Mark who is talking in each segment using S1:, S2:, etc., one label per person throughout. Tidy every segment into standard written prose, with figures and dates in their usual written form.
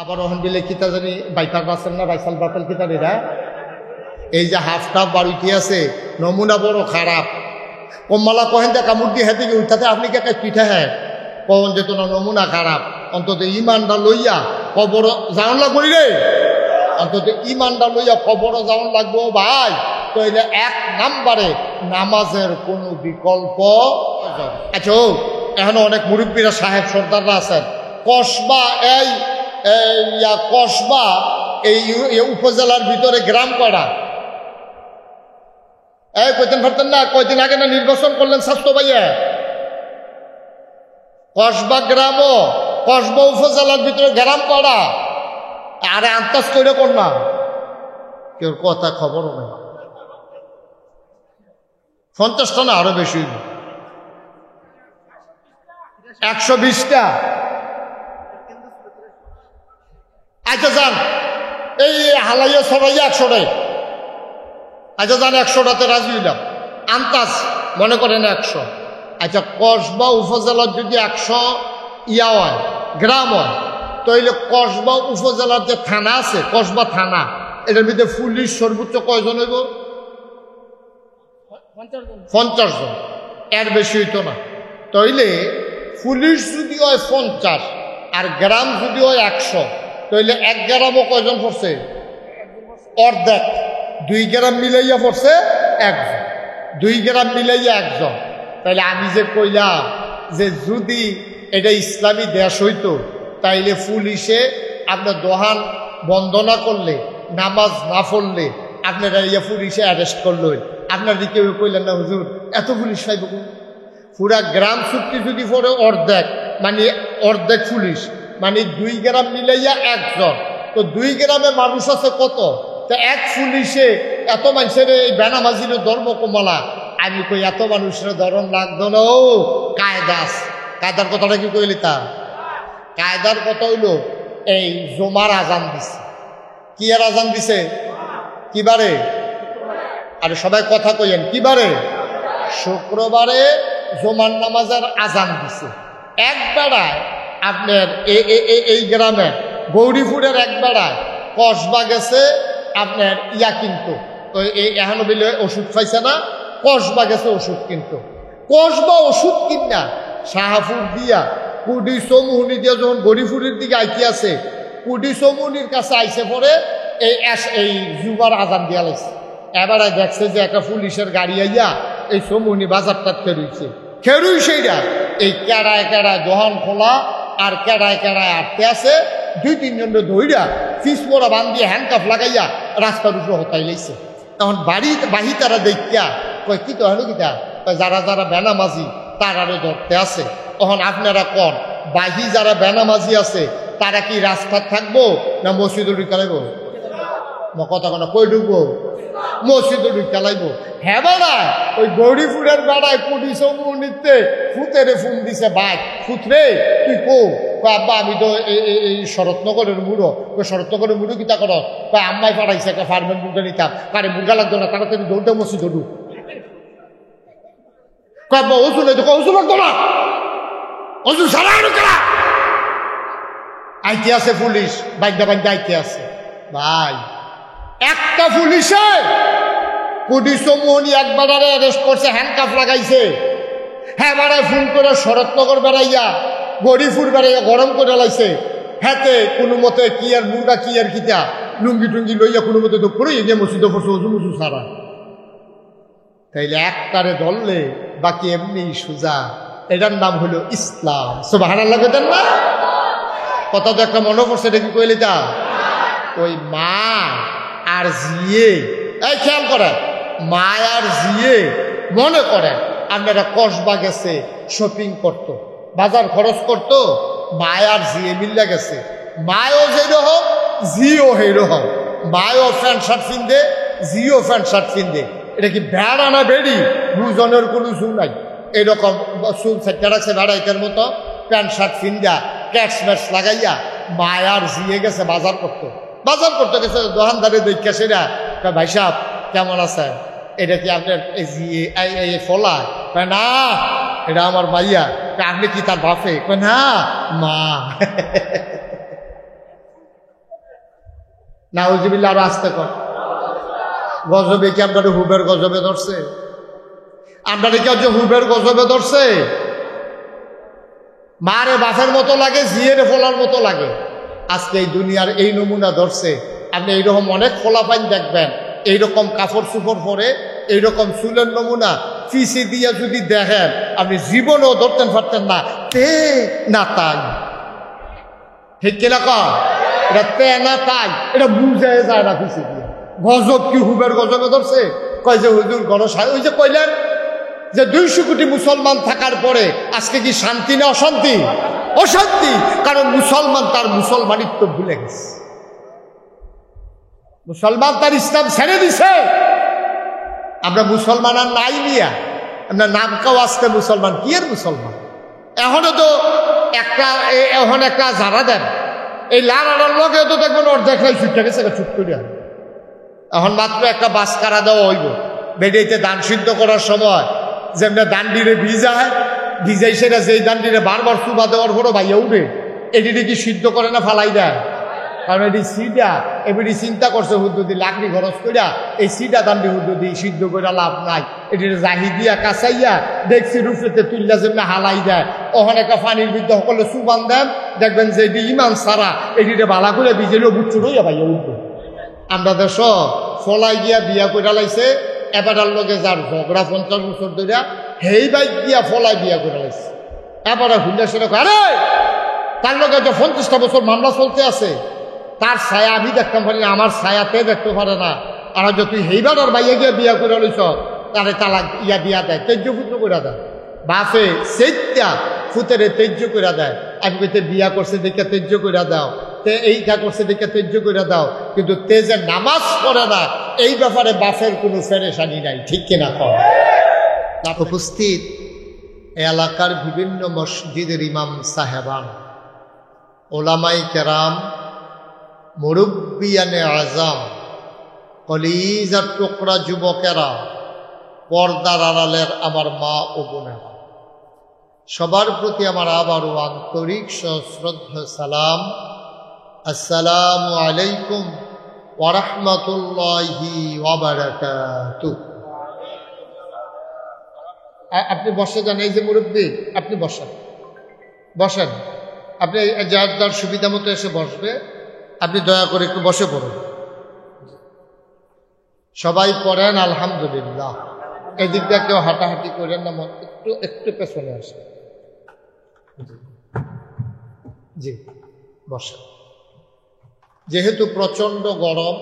S1: আবার ওহন বিলে কিতা জানি বাইপার বাসেন না বাইসাল বাতাল কিতা এরা এই যে হাফ টাফ বাড়িতে আছে নমুনা বড় খারাপ কম্মালা কহেন দে কামড় দিয়ে হেঁটে গিয়ে উঠাতে আপনি কে পিঠা হ্যাঁ কখন যেত না নমুনা খারাপ অন্তত ইমানটা লইয়া কবর যাওয়ান লাগবো রে অন্তত ইমানটা লইয়া কবর যাওয়ান লাগবো ভাই তাইলে এক নাম্বারে নামাজের কোনো বিকল্প। আচ্ছা এখন অনেক মুরব্বীরা সাহেব সর্দাররা আছেন কসবা কসবা এই উপজেলার ভিতরে গ্রাম কয়টা কইতেন পারতেন না কয়দিন আগে না নির্বাচন করলেন স্বাস্থ্য ভাইয়া কসবা গ্রামও কসবা উপজেলার ভিতরে গ্রাম কয়টা আরে আন্দাজ করে কর না কেউ কথা খবরও নেই 50টা না আরো বেশি 120টা। আচ্ছা যান এই হালাইয়া সরাইয়া 100টাই আচ্ছা যান 100টাতে রাজি হইলাম আন্তাজ মনে করেন 100। আচ্ছা কসবা উপজেলার যদি 100 ইয়া হয় গ্রাম হয় তাইলে কসবা উপজেলার যে থানা আছে কসবা থানা এটার ভিতরে পুলিশ সর্বোচ্চ কয়জন হইব 50 জন এর বেশি হইতো না। তাইলে পুলিশ যদি হয় 50 আর গ্রাম যদি হয় 100 তাইলে এক গ্রামও কয়জন পড়ছে অর্ধেক 2 গ্রাম মিলাইয়া পড়ছে 1 জন 2 গ্রাম মিলাইয়া 1 জন। তাইলে আমি যে কইলাম যে যদি এটা ইসলামী দেশ হইতো তাইলে পুলিশে আপনার দোহান বন্ধ না করলে নামাজ না পড়লে আপনারা ইয়া পুলিশে অ্যারেস্ট করলো আপনার দিকে কইলেন না হুজুর এত পুলিশ পাইব পুরা গ্রাম চুক্তি যদি পড়ে অর্ধেক মানে অর্ধেক পুলিশ মানে 2 গ্রাম মিলাইয়া 1 জন তো 2 গ্রামে মানুষ আছে কত তো এক পুলিশে এত মানুষের এই বেনামাজির ধর্ম কমলা আমি কই এত মানুষের ধরন লাগতো না ও কায়দার কথাটা কি কইলি তা কায়দার কথা হইল এই জমার আজান দিছে কি আর আজান দিছে কিবারে আরে সবাই কথা কইেন কিবারে শুক্রবারে জমার নামাজের আজান দিছে এক বেড়ায় আপনার এই গ্রামে গৌরীপুরের এক বেড়ায় কসবা গেছে আপনার ইয়া কিন্তু এই এখনো বিলে ওষুধ পাইছে না কসবা গেছে ওষুধ কিন্তু কসবা ওষুধ কিনা শাহাপুর দিয়া কুডি চৌমুহনি দিয়া যখন গৌরীপুরের দিকে আইতে আছে কুডি চৌমুহনির কাছে আইসে পরে এই জুবার আজান দিয়া লাগছে এবারে দেখছে যে একটা পুলিশের গাড়ি আইয়া এই চৌমুহনি বাজারটা খেরুই সেইটা এই কেড়ায় দোহান খোলা আর কেড়ায় আটতে আছে 2-3 জন ধইরা ফিস মোড়া বান্ধিয়ে হ্যান্ডকাফ লাগাইয়া রাস্তার উপরে হতাই লাইছে। তখন বাহি তারা দেখিয়া কয় কি তো হলো কিটা যারা বেনামাজি তারারে ধরতে আছে তখন আপনারা কন বাহি যারা বেনামাজি আছে তারা কি রাস্তা থাকবো না মসজিদে ঢুকা লাগবো কথা কোনো কই ঢুকবো মসজিদে ঢুকা লাগবো হ্যাঁ বেড়ায় ওই গৌরীপুরের বেড়ায় কুড়ি চৌমুহনিতে ফুতেরে ফোন দিছে ভাই ফুতরে তুই কো আব্বা আমি তো এই শরৎনগরের মুড়ো ওই শরৎনগরের মুড়ো কিতা করো কয় আম্মাই পাঠাইছে একটা ফার্মের মুরগা নিতাম কারে মুরগা লাগতো না তাড়াতাড়ি দৌড়তে মসজিদে ঢুক কয় ওষুধ নেই তো ওষুধ লাগতো না ওষুধ সারা করা আইতে আছে পুলিশ বাইন্দা আইতে আছে ভাই একটা পুলিশে কুডি চৌমুহনি একবার অ্যারেস্ট করছে হ্যান্ডকাফ লাগাইছে হ্যাঁ বেড়ায় ফোন করে শরৎনগর বেড়াইয়া গৌরীপুর বেড়াইয়া গরম করে লাইছে হ্যাঁতে কোনো মতে কি আর মুরগা কি আর কিতা লুঙ্গি টুঙ্গি লইয়া কোনো মতে তো করে গিয়ে মসজিদে পড়ছে ওজু সারা তাইলে একটারে ধরলে বাকি এমনি সোজা এটার নাম হলো ইসলাম সুবহানাল্লাহ কইতেন না কথা তো একটা মনে পড়ছে এটা কি কইলি তা ওই মা আর জিয়ে এই খেয়াল করে মা আর জিয়ে মনে করে আপনারা কসবা গেছে শপিং করত বাজার খরচ করত মা আর জিয়ে মিল্লা গেছে মায়ও যেরকম জিও সেইরকম মায়ও প্যান্ট শার্ট পিনদে জিও প্যান্ট শার্ট পিনদে এটা কি ভেড়া না বেড়ি দুজনের কোনো চুল নাই এইরকম চুল সেটা রাখছে ভেড়াইটার মতো প্যান্ট শার্ট পিন্দা ক্যাটস ম্যাটস লাগাইয়া মায়ার জিয়ে গেছে বাজার করতে গেছে দোকানদারে দেখা সেটা ভাই সাহেব কেমন আছে এটা কি আপনার ফলা না এটা আমার মাইয়া আপনি কি তার বাপে না মা নাউজুবিল্লাহ, আরো আসতে কর। গজবে কি আপনার হুবের গজবে ধরছে? আপনার কি হচ্ছে হুবের গজবে ধরছে? মারে বাফের মতো লাগে, জিয়ের ফোলার মতো লাগে। আজকে এই দুনিয়ার এই নমুনা ধরছে। আপনি এইরকম অনেক ফোলাফাইন দেখবেন, এইরকম কাপড় চুপড় পরে, এইরকম চুলের নমুনা ফিসি দিয়ে যদি দেখেন, আপনি জীবনেও ধরতেন পারতেন না তে না তাই। ঠিক কিনা কর? এটা তে না তাই, এটা বুঝাই যায় না ফিসি দিয়ে। গজব কি হুবের গজবে ধরছে? কয় যে হুজুর গণসায়, ওই যে কইলেন যে 200 কোটি মুসলমান থাকার পরে আজকে কি শান্তি না অশান্তি? অশান্তি। কারণ মুসলমান তার মুসলমানিত্ব ভুলে গেছে, মুসলমান তার ইসলাম ছেড়ে দিছে। আমরা মুসলমান আর নাই নিয়া আমরা নামকাও আসতে মুসলমান, কি আর মুসলমান? এখনো তো এখন একটা যারা দেন, এই লাড়ার লগে তো দেখবেন ওর দেখলাই ছুটতে গেছে, ছুট করিয়া। এখন মাত্র একটা বাস কারা দেওয়া হইব বেডিতে দান সিদ্ধ করার সময়, যেমন দান্ডিরে ভিজাই সেটা যেই দান্ডিরে বারবার চুবা দেওয়ার পরও ভাইয়া উঠে, এটি কি সিদ্ধ করে না ফালাই দেয়? কারণ এটি সিডা এবারে চিন্তা করছে হুদ্দুদি লাকড়ি খরচ করিয়া এই সিডা দান্ডি হুদ্দুদি সিদ্ধ করে লাভ নাই, এটি জাহি দিয়া কাঁচাইয়া দেখছি রুফেতে তুললা যেমন হালাই দেয়। ওখানে একটা পানির বিদ্যা সকলে চুবান দেন, দেখবেন যে এটি ইমান সারা, এটিতে বালা করে ভিজেলেও বুচ্ছু রইয়া ভাইয়া উঠবে। আমরা দেশ ফলাই গিয়া বিয়া করে লাইছে, এবারের লগে যার ঝগড়া 50 বছর ধরিয়া হেই বাইক দিয়া ফলাই বিয়া করে লাইছে। এবারে হুন্ডা সেটা আরে তার লগে তো 50টা বছর মামলা চলতে আছে, তার ছায়া আমি দেখতে পারি না, আমার ছায়াতে দেখতে পারে না। আর যদি তুই হেইবার আর বাইয়া গিয়া বিয়া করে লইছ, তারে তালাক ইয়া দিয়া দেয়, তেজ্য পুত্র করে দেয়। বাসে সেইটা ফুতেরে তেজ্য করে দেয়। আমি কইতে বিয়া করছে দেখে তেজ্য করে দাও, তে এইটা করছে দেখে তেজ্য করে দাও, কিন্তু তেজে নামাজ পড়ে না, এই ব্যাপারে বাফের কোনো ফেরেশানি নাই। ঠিক কিনা কম? উপস্থিত এলাকার বিভিন্ন মসজিদের ইমাম সাহেবান, ওলামাই কেরাম, মুরব্বিয়ানে আজম, কলিজার টুকরা যুবকেরা, পর্দার আড়ালের আমার মা ও বোনেরা, সবার প্রতি আমার আবারও আন্তরিক সশ্রদ্ধ সালাম। আসসালামু আলাইকুম ওয়া রাহমাতুল্লাহি ওয়া বারাকাতুহু। আপনি বসে যান, এই যে মুরব্বী, আপনি বসেন, বসেন। আপনি যার যার সুবিধা মতো এসে বসবে, আপনি দয়া করে একটু বসে পড়ুন। সবাই পড়েন আলহামদুলিল্লাহ। এদিক দিয়ে কেউ হাঁটাহাঁটি করেন না, একটু একটু পেছনে আসে। জি বসেন। যেহেতু প্রচণ্ড গরম,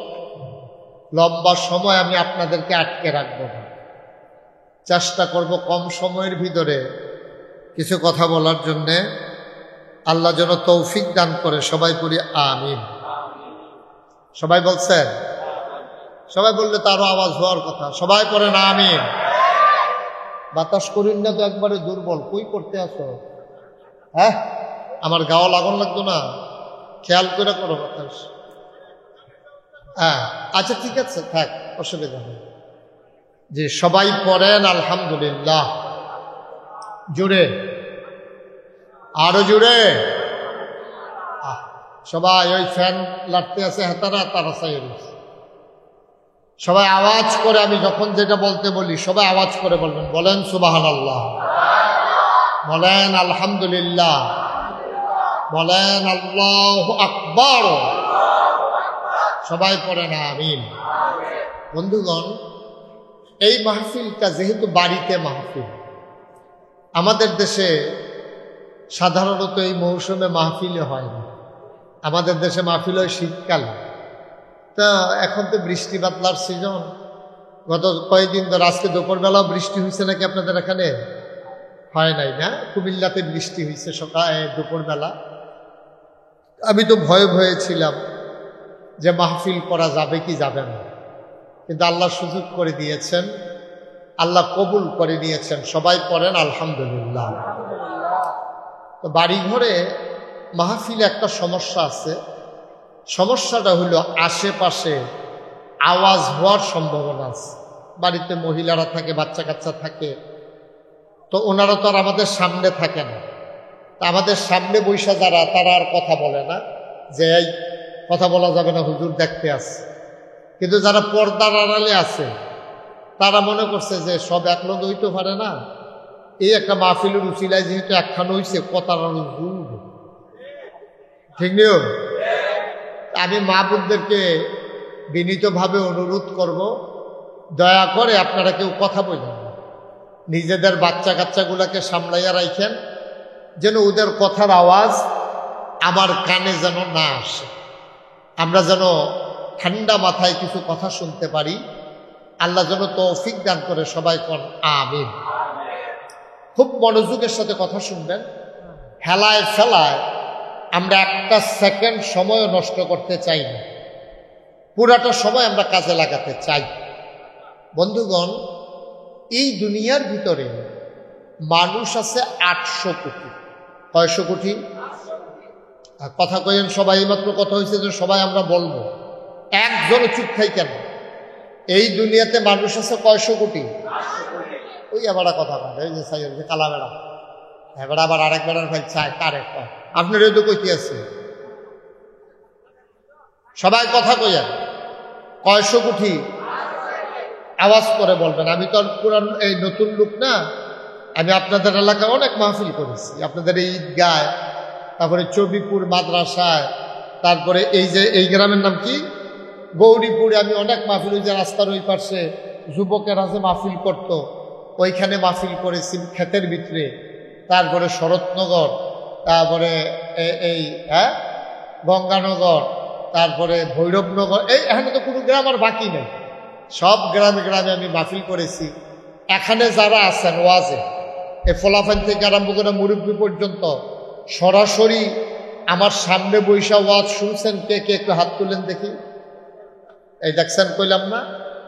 S1: লম্বা সময় আমি আপনাদেরকে আটকে রাখবো না, চেষ্টা করব কম সময়ের ভিতরে কিছু কথা বলার জন্যে। আল্লাহ যেন তৌফিক দান করে, সবাই পড়ি আমিন। সবাই বলছেন? সবাই বললে তো আরো আওয়াজ হওয়ার কথা। সবাই পড়েন আমিন। বাতাস করিন না তো, একবারে দুর্বল, কই করতে আসো? হ্যাঁ, আমার গাও লাগান লাগতো না, খেয়াল করে করো বাতাস। হ্যাঁ আচ্ছা ঠিক আছে, থাক, অসুবিধা নেই। যে সবাই পড়েন আলহামদুলিল্লাহ। জুড়ে, আরো জুড়ে। সবাই ওই ফ্যান লাগতে আছে হেতারা, তারা চাই সবাই আওয়াজ করে, আমি যখন যেটা বলতে বলি সবাই আওয়াজ করে বলবেন। বলেন সুবহানাল্লাহ, বলেন আলহামদুলিল্লাহ, বলেন আল্লাহু আকবার। সবাই পড়েন আমিন। বন্ধুগণ, এই মাহফিলটা যেহেতু বাড়িতে মাহফিল, আমাদের দেশে সাধারণত এই মৌসুমে মাহফিলে হয় না। আমাদের দেশে মাহফিল হয় শীতকাল। তা এখন তো বৃষ্টি বাদলার সিজন। গত কয়েকদিন ধরে, আজকে দুপুরবেলাও বৃষ্টি হয়েছে নাকি আপনাদের এখানে? হয় নাই না? কুমিল্লাতে বৃষ্টি হয়েছে সকালে দুপুরবেলা। আমি তো ভয়ে ভয়ে ছিলাম যে মাহফিল করা যাবে কি যাবে না, কিন্তু আল্লাহ সুযোগ করে দিয়েছেন, আল্লাহ কবুল করে নিয়েছেন। সবাই পড়েন আলহামদুলিল্লাহ। তো বাড়িঘরে মাহফিলে একটা সমস্যা আছে। সমস্যাটা হলো আশেপাশে আওয়াজ হওয়ার সম্ভাবনা আছে। বাড়িতে মহিলারা থাকে, বাচ্চা কাচ্চা থাকে, তো ওনারা তো আর আমাদের সামনে থাকে না। তা আমাদের সামনে বৈশা যারা, তারা আর কথা বলে না যে এই কথা বলা যাবে না, হুজুর দেখতে আছে। কিন্তু যারা পর্দার আড়ালে আছে তারা মনে করছে যে সব একলগ হইতে পারে না, এই একটা মাহফিলের উচিলায় যেহেতু একখান হইছে কথার আরো জোর, ঠিক নিও। আমি মা বোনদেরকে বিনীতভাবে অনুরোধ করব, দয়া করে আপনারা কেউ কথা বলবেন না, নিজেদের বাচ্চা কাচ্চাগুলোকে সামলাইয়া রাখেন, যেন ওদের কথার আওয়াজ আমার কানে যেন না আসে, আমরা যেন ঠান্ডা মাথায় কিছু কথা শুনতে পারি। আল্লাহ যেন তৌফিক দান করে, সবাই কোন আমিন। খুব মনোযোগের সাথে কথা শুনবেন, হেলায় ফেলায় আমরা একটা সেকেন্ড সময়ও নষ্ট করতে চাই না, পুরাটা সময় আমরা কাজে লাগাতে চাই। বন্ধুগণ, এই দুনিয়ার ভিতরে মানুষ আছে 800 কোটি। কয়শো কোটি? কথা কইেন সবাই, মাত্র কথা হয়েছে যে সবাই আমরা বলবো, একজনও চুপ খাই কেন? এই দুনিয়াতে মানুষ আছে কয়শো কোটি? ওই আবার কথা বলে, ওই যে সাইয়ের যে কালা বেড়া, এবার আবার আরেক বেড়ার ভাই চায় কার একটা, আপনার এই তো কইতে আছে, সবাই কথা কইয়া কয়শো কোটি? আওয়াজ করে বলবেন। আমি তো পুরান এই নতুন লোক না, আমি আপনাদের এলাকায় অনেক মাহফিল করেছি, আপনাদের এই ঈদগায়, তারপরে চবিপুর মাদ্রাসায়, তারপরে এই যে এই গ্রামের নাম কি, গৌরীপুরে আমি অনেক মাহফিল, ওই যে রাস্তার ওই পাশে যুবকেরা যে মাহফিল করত, ওইখানে মাহফিল করেছি ক্ষেতের ভিতরে, তারপরে শরৎনগর, তারপরে এই গঙ্গানগর, তারপরে ভৈরবনগর, এই এখানে তো কোনো গ্রাম আর বাকি নেই, সব গ্রামে গ্রামে আমি মাহফিল করেছি। এখানে যারা আছেন ওয়াজে, এই ফলাফান থেকে আরম্ভ করে মুরব্বী পর্যন্ত সরাসরি আমার সামনে বৈশা ওয়াজ শুনছেন কে কে? একটু হাত তুলেন দেখি। এই দেখছেন, কইলাম না,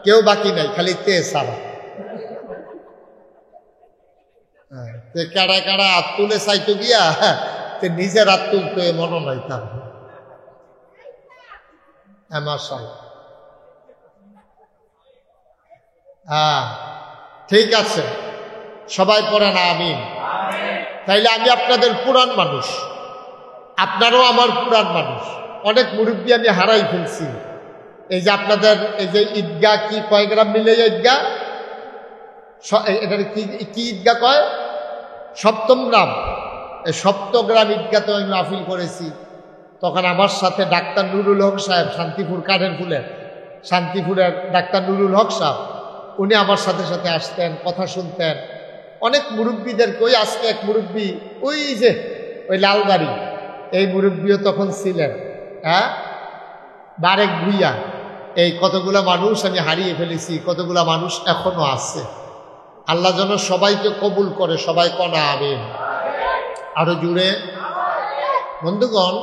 S1: কেউ বাকি নাই, খালি তে সারা। কারা কারা হাত তুলে চাইতো গিয়া তে নিজের হাত তুলতো এ মনে নাই তার। হ্যাঁ, ঠিক আছে, সবাই পড়েন আমিন। তাইলে আমি আপনাদের পুরান মানুষ, আপনারও আমার পুরান মানুষ, অনেক মুরব্বী আমি হারাই ফেলছি। এই যে আপনাদের এই যে ঈদগাহ, কি কয় গ্রাম মিলে ঈদগাহ, এটার কি ঈদগাহ কয়? সপ্তম গ্রাম। এই সপ্তগ্রাম ঈদগাতে আমি মাহফিল করেছি। তখন আমার সাথে ডাক্তার নুরুল হক সাহেব, শান্তিপুর কাঠের ফুলের, শান্তিপুরের ডাক্তার নুরুল হক সাহেব, উনি আমার সাথে সাথে আসতেন, কথা শুনতেন। অনেক মুরব্বীদেরকে, ওই আজকে এক মুরব্বী, ওই যে ওই লালবাড়ি, এই মুরব্বীও তখন ছিলেন, হ্যাঁ, বারেক ভুইয়া। এই কতগুলা মানুষ আমি হারিয়ে ফেলেছি, কতগুলা মানুষ এখনো আছে। আল্লাহ যেন সবাইকে কবুল করে, সবাই কনা আমিন। আরো জুড়ে। বন্ধুগণ,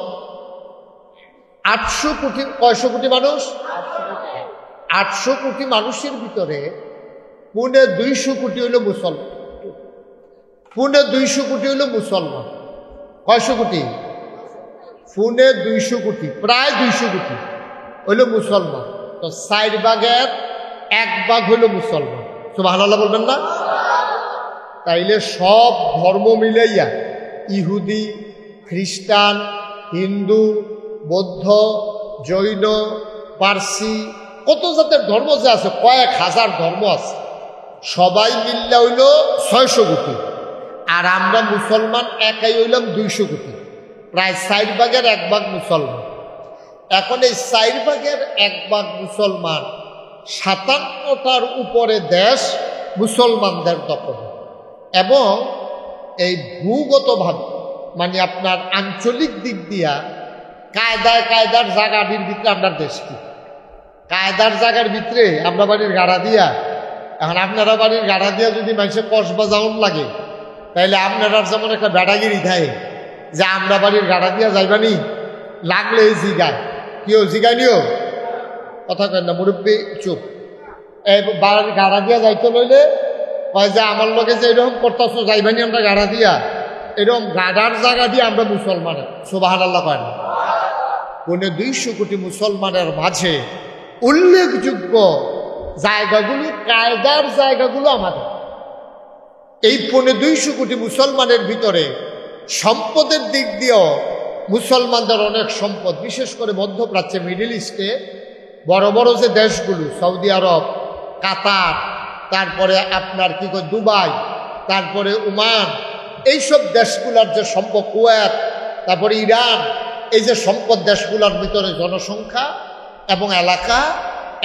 S1: 800 কোটি, কয়শো কোটি মানুষ? 800 কোটি মানুষের ভিতরে 250 কোটি হইল মুসলমান, 250 কোটি হইল মুসলমান। কয়শো কোটি? 250 কোটি, প্রায় 200 কোটি হইল মুসলমান। তো 4 ভাগের 1 ভাগ হইল মুসলমান। সুবহানাল্লাহ বলবেন না? তাইলে সব ধর্ম মিলাইয়া, ইহুদি, খ্রিস্টান, হিন্দু, বৌদ্ধ, জৈন, পার্সি, কত জাতের ধর্ম যে আছে, কয়েক হাজার ধর্ম আছে, সবাই মিল্লা হইল 600 কোটি। আর আমরা মুসলমান একাই হইলাম 200 কোটি, প্রায় 4 ভাগের 1 ভাগ মুসলমান। এখন এই 4 ভাগের 1 ভাগ মুসলমান, 57টার উপরে দেশ মুসলমানদের দখলে। এবং এই ভূগতভাবে, মানে আপনার আঞ্চলিক দিক দিয়া কায়দার জায়গাটির ভিতরে আমরা দেশ কি, কায়দার জায়গার ভিতরে আমরা বাড়ির গাড়া দিয়া, এখন আপনারা বাড়ির গাড়া দিয়া যদি মানুষের কসবা যাওন লাগে, তাইলে আপনারা যেমন একটা বেড়াগিরি থাকে যে আমরা বাড়ির গাড়া দিয়া যাইবানি, লাগলে এই জিগায়, কেউ জিগায় নিও, কথা কেন না, মুরব্বী চুপ। এই বাড়ির গাড়া দিয়া যাইতে লইলে কয় যে আমার লোকে যে এরকম করতেছ, যাইবানি আমরা গাড়া দিয়া, এরকম গাড়ার জায়গা দিয়ে আমরা মুসলমানের। সুবহানাল্লাহ কয় না? 250 কোটি মুসলমানের মাঝে উল্লেখযোগ্য জায়গাগুলো, কায়দার জায়গাগুলো আমাদের। এই 250 কোটি মুসলমানের ভিতরে সম্পদের দিক দিয়েও মুসলমানদের অনেক সম্পদ, বিশেষ করে মধ্যপ্রাচ্যে, মিডল ইস্টে বড় বড় যে দেশগুলো, সৌদি আরব, কাতার, তারপরে আপনার কি কয় দুবাই, তারপরে ওমান, এইসব দেশগুলোর যে সম্পদ, কুয়েত, তারপরে ইরান, এই যে সম্পদ দেশগুলোর ভিতরে জনসংখ্যা এবং এলাকা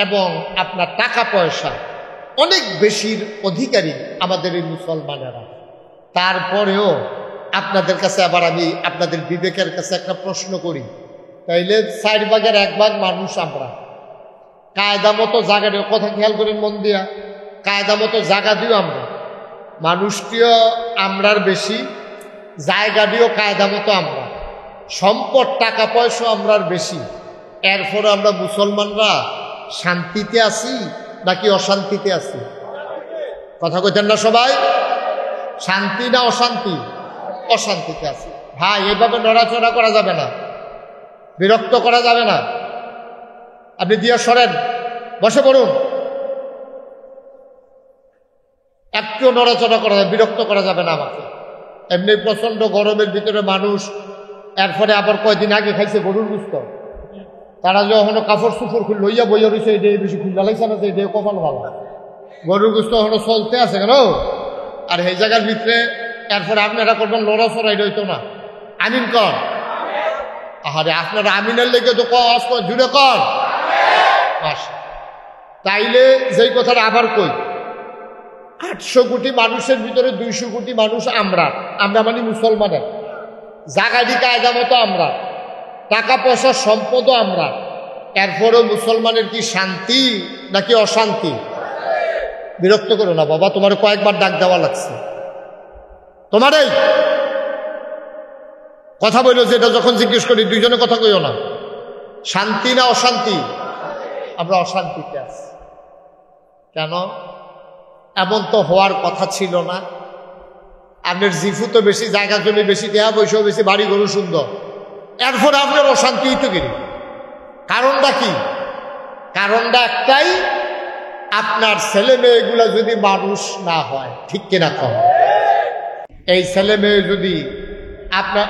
S1: এবং আপনার টাকা পয়সা অনেক বেশির অধিকারী আমাদের এই মুসলমানেরা। তারপরেও আপনাদের কাছে আবার আমি আপনাদের বিবেকের কাছে একটা প্রশ্ন করি, তাইলে 4 ভাগের 1 ভাগ মানুষ আমরা, কায়দা মতো জায়গা দিও, কথা খেয়াল করেন মন দিয়া, কায়দা মতো জায়গা দিও আমরা, মানুষটিও আমরার বেশি, জায়গা দিও কায়দা মতো আমরা, সম্পদ টাকা পয়সা আমরার বেশি, এরপরে আমরা মুসলমানরা শান্তিতে আছি নাকি অশান্তিতে আছি? কথা কইতেন না সবাই? শান্তি না অশান্তি? অশান্তিতে আছি। ভাই, এইভাবে নড়াচড়া করা যাবে না, বিরক্ত করা যাবে না। আপনি দিয়ে সরেন, বসে পড়ুন, একটু নড়াচড়া করা যাবে, বিরক্ত করা যাবে না আমাকে। এমনি প্রচন্ড গরমের ভিতরে মানুষ, এরপরে আবার কয়দিন আগে খাইছে গরুর গুস্ত, তারা যখন কাপড় সুফর লইয়া বইয়া রয়েছে, এটাই বেশি খুললা লাগছে না, এটাই কপাল ভালো, গরুর গুস্ত এখনো চলতে আছে কেন? আর এই জায়গার ভিতরে এরপরে আপনারা করবেন লড়াচড়া, এটা হইতো না। আমিন কর। আরে আপনারা আমিনের লেগে তো জুড়ে কর। তাইলে যেই কথাটা আবার কই, 800 কোটি মানুষের ভিতরে 200 কোটি মানুষ আমরা মানে মুসলমানের, জাগাডি কায়দা মতো আমরা, টাকা পয়সা সম্পদও আমরা, এরপরেও মুসলমানের কি শান্তি নাকি অশান্তি? বিরক্ত করো না বাবা, তোমার কয়েকবার ডাক দেওয়া লাগছে, তোমার এই কথা বললো যেটা যখন জিজ্ঞেস করি দুইজনে কথা কইও না, শান্তি না অশান্তি? আমরা অশান্তিতে আছি। কেন? এমন তো হওয়ার কথা ছিল না। আপনার জিফু তো বেশি, জায়গা জমি বেশি, দেহা পয়সাও বেশি, বাড়ি গরু সুন্দর, এরপরে আপনার অশান্তি হইতো কিনি? কারণটা কি? কারণটা একটাই, আপনার ছেলে মেয়েগুলো যদি মানুষ না হয়, ঠিক কিনা কম? এই ছেলে মেয়ে যদি আপনার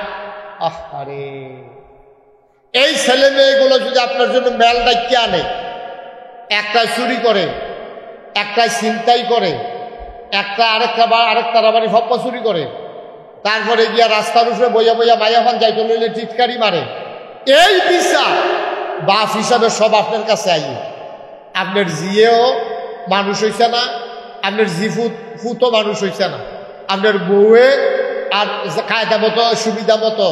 S1: এই ছেলে মেয়েগুলো যদি আপনার জন্য মেল ডাকি আনে, একটাই চুরি করে, একটাই ছিনতাই করে, একটা আরেকটা বাড়ি হপ্পা চুরি করে, তারপরে গিয়া রাস্তার উপরে বইয়া বইয়া মাইয়াফান যাইতে লইলে টিটকারি মারে, এই বিচার বাপ হিসাবে সব আপনার কাছে আই। আপনার জিয়েও মানুষ হইছে না, আপনার ফুতো মানুষ হইছে না, আপনার বউয়ে আর কায়দা মতো সুবিধা মতো